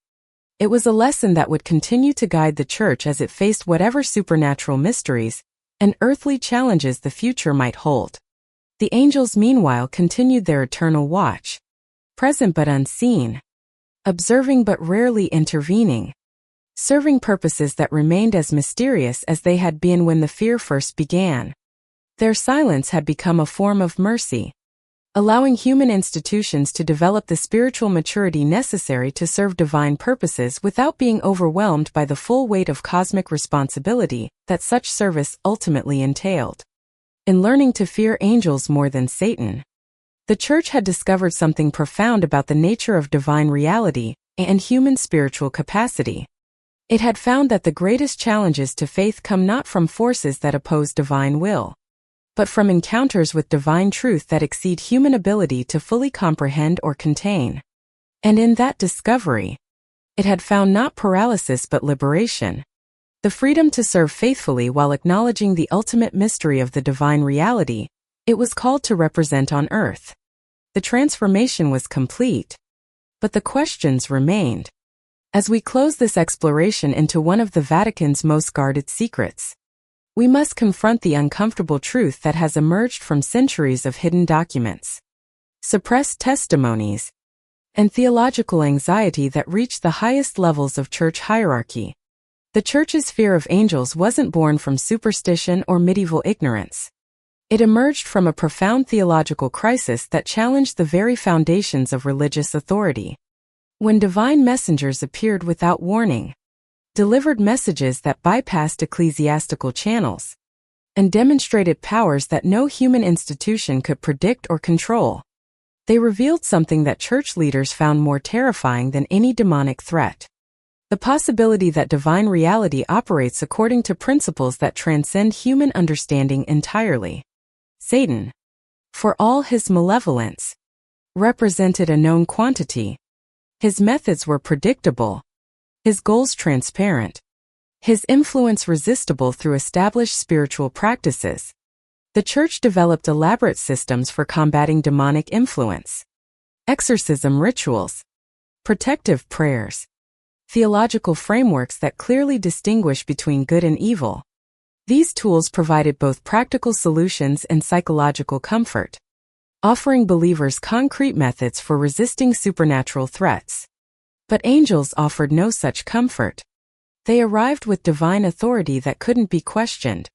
It was a lesson that would continue to guide the Church as it faced whatever supernatural mysteries and earthly challenges the future might hold. The angels meanwhile continued their eternal watch, present but unseen, observing but rarely intervening, serving purposes that remained as mysterious as they had been when the fear first began. Their silence had become a form of mercy, allowing human institutions to develop the spiritual maturity necessary to serve divine purposes without being overwhelmed by the full weight of cosmic responsibility that such service ultimately entailed. In learning to fear angels more than Satan, the Church had discovered something profound about the nature of divine reality and human spiritual capacity. It had found that the greatest challenges to faith come not from forces that oppose divine will, but from encounters with divine truth that exceed human ability to fully comprehend or contain. And in that discovery, it had found not paralysis but liberation, the freedom to serve faithfully while acknowledging the ultimate mystery of the divine reality it was called to represent on earth. The transformation was complete, but the questions remained. As we close this exploration into one of the Vatican's most guarded secrets, we must confront the uncomfortable truth that has emerged from centuries of hidden documents, suppressed testimonies, and theological anxiety that reach the highest levels of church hierarchy. The Church's fear of angels wasn't born from superstition or medieval ignorance. It emerged from a profound theological crisis that challenged the very foundations of religious authority. When divine messengers appeared without warning, delivered messages that bypassed ecclesiastical channels, and demonstrated powers that no human institution could predict or control, they revealed something that church leaders found more terrifying than any demonic threat: the possibility that divine reality operates according to principles that transcend human understanding entirely. Satan, for all his malevolence, represented a known quantity. His methods were predictable, his goals transparent, his influence resistible through established spiritual practices. The Church developed elaborate systems for combating demonic influence: exorcism rituals, protective prayers, theological frameworks that clearly distinguish between good and evil. These tools provided both practical solutions and psychological comfort, offering believers concrete methods for resisting supernatural threats. But angels offered no such comfort. They arrived with divine authority that couldn't be questioned.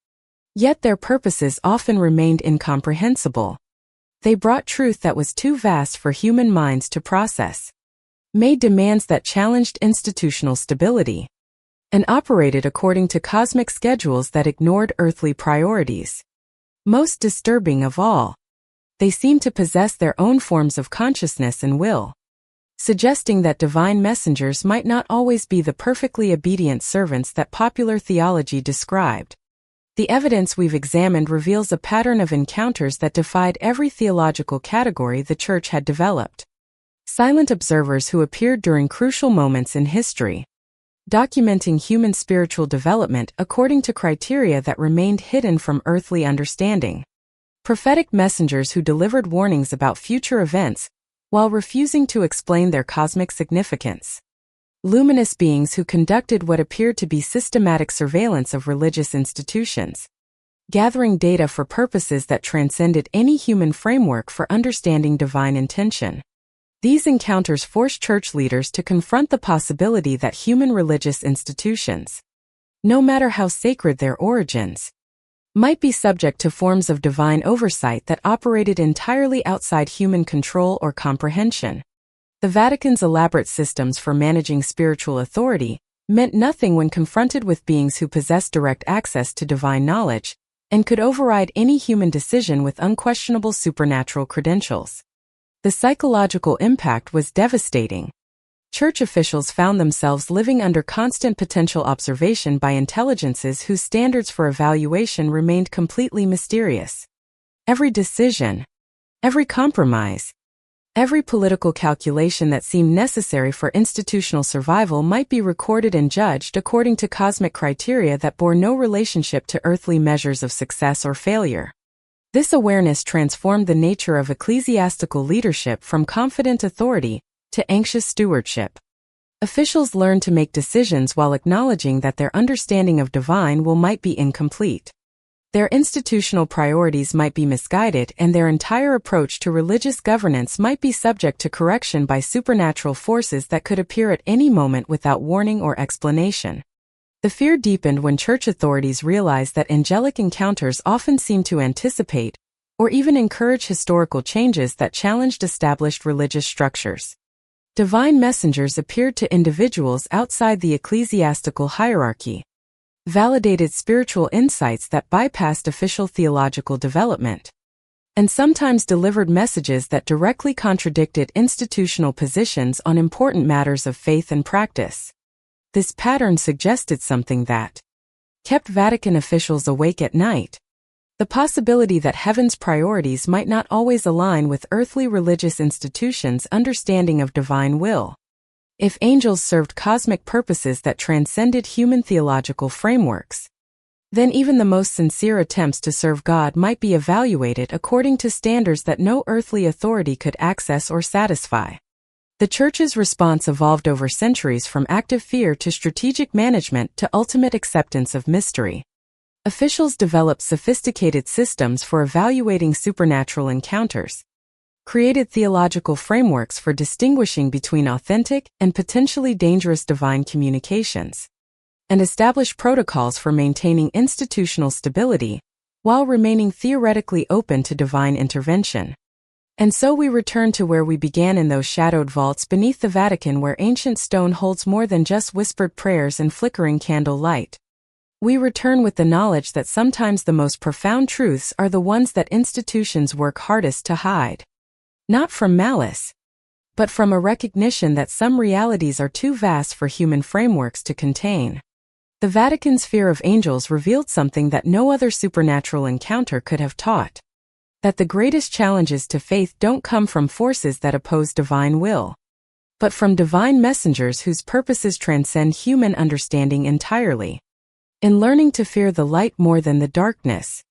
Yet their purposes often remained incomprehensible. They brought truth that was too vast for human minds to process, made demands that challenged institutional stability, and operated according to cosmic schedules that ignored earthly priorities. Most disturbing of all, they seemed to possess their own forms of consciousness and will, suggesting that divine messengers might not always be the perfectly obedient servants that popular theology described. The evidence we've examined reveals a pattern of encounters that defied every theological category the Church had developed. Silent observers who appeared during crucial moments in history, documenting human spiritual development according to criteria that remained hidden from earthly understanding. Prophetic messengers who delivered warnings about future events while refusing to explain their cosmic significance. Luminous beings who conducted what appeared to be systematic surveillance of religious institutions, gathering data for purposes that transcended any human framework for understanding divine intention. These encounters forced church leaders to confront the possibility that human religious institutions, no matter how sacred their origins, might be subject to forms of divine oversight that operated entirely outside human control or comprehension. The Vatican's elaborate systems for managing spiritual authority meant nothing when confronted with beings who possessed direct access to divine knowledge and could override any human decision with unquestionable supernatural credentials. The psychological impact was devastating. Church officials found themselves living under constant potential observation by intelligences whose standards for evaluation remained completely mysterious. Every decision, every compromise, every political calculation that seemed necessary for institutional survival might be recorded and judged according to cosmic criteria that bore no relationship to earthly measures of success or failure. This awareness transformed the nature of ecclesiastical leadership from confident authority to anxious stewardship. Officials learned to make decisions while acknowledging that their understanding of divine will might be incomplete. Their institutional priorities might be misguided, and their entire approach to religious governance might be subject to correction by supernatural forces that could appear at any moment without warning or explanation. The fear deepened when church authorities realized that angelic encounters often seemed to anticipate or even encourage historical changes that challenged established religious structures. Divine messengers appeared to individuals outside the ecclesiastical hierarchy, validated spiritual insights that bypassed official theological development, and sometimes delivered messages that directly contradicted institutional positions on important matters of faith and practice. This pattern suggested something that kept Vatican officials awake at night: the possibility that heaven's priorities might not always align with earthly religious institutions' understanding of divine will. If angels served cosmic purposes that transcended human theological frameworks, then even the most sincere attempts to serve God might be evaluated according to standards that no earthly authority could access or satisfy. The Church's response evolved over centuries, from active fear to strategic management to ultimate acceptance of mystery. Officials developed sophisticated systems for evaluating supernatural encounters, created theological frameworks for distinguishing between authentic and potentially dangerous divine communications, and established protocols for maintaining institutional stability while remaining theoretically open to divine intervention. And so we return to where we began, in those shadowed vaults beneath the Vatican, where ancient stone holds more than just whispered prayers and flickering candle light. We return with the knowledge that sometimes the most profound truths are the ones that institutions work hardest to hide. Not from malice, but from a recognition that some realities are too vast for human frameworks to contain. The Vatican's fear of angels revealed something that no other supernatural encounter could have taught: that the greatest challenges to faith don't come from forces that oppose divine will, but from divine messengers whose purposes transcend human understanding entirely. In learning to fear the light more than the darkness,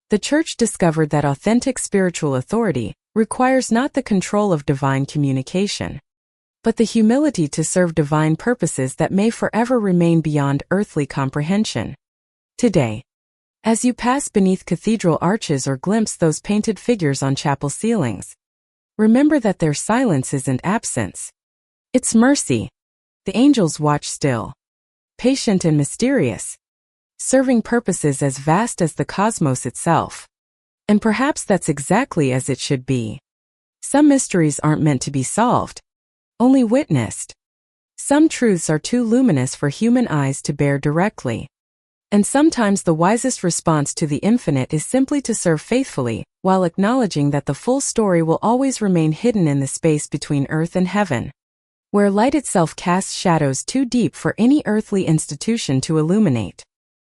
the Church discovered that authentic spiritual authority requires not the control of divine communication, but the humility to serve divine purposes that may forever remain beyond earthly comprehension. Today, as you pass beneath cathedral arches or glimpse those painted figures on chapel ceilings, remember that their silence isn't absence. It's mercy. The angels watch still, patient and mysterious, serving purposes as vast as the cosmos itself. And perhaps that's exactly as it should be. Some mysteries aren't meant to be solved, only witnessed. Some truths are too luminous for human eyes to bear directly. And sometimes the wisest response to the infinite is simply to serve faithfully, while acknowledging that the full story will always remain hidden in the space between earth and heaven, where light itself casts shadows too deep for any earthly institution to illuminate.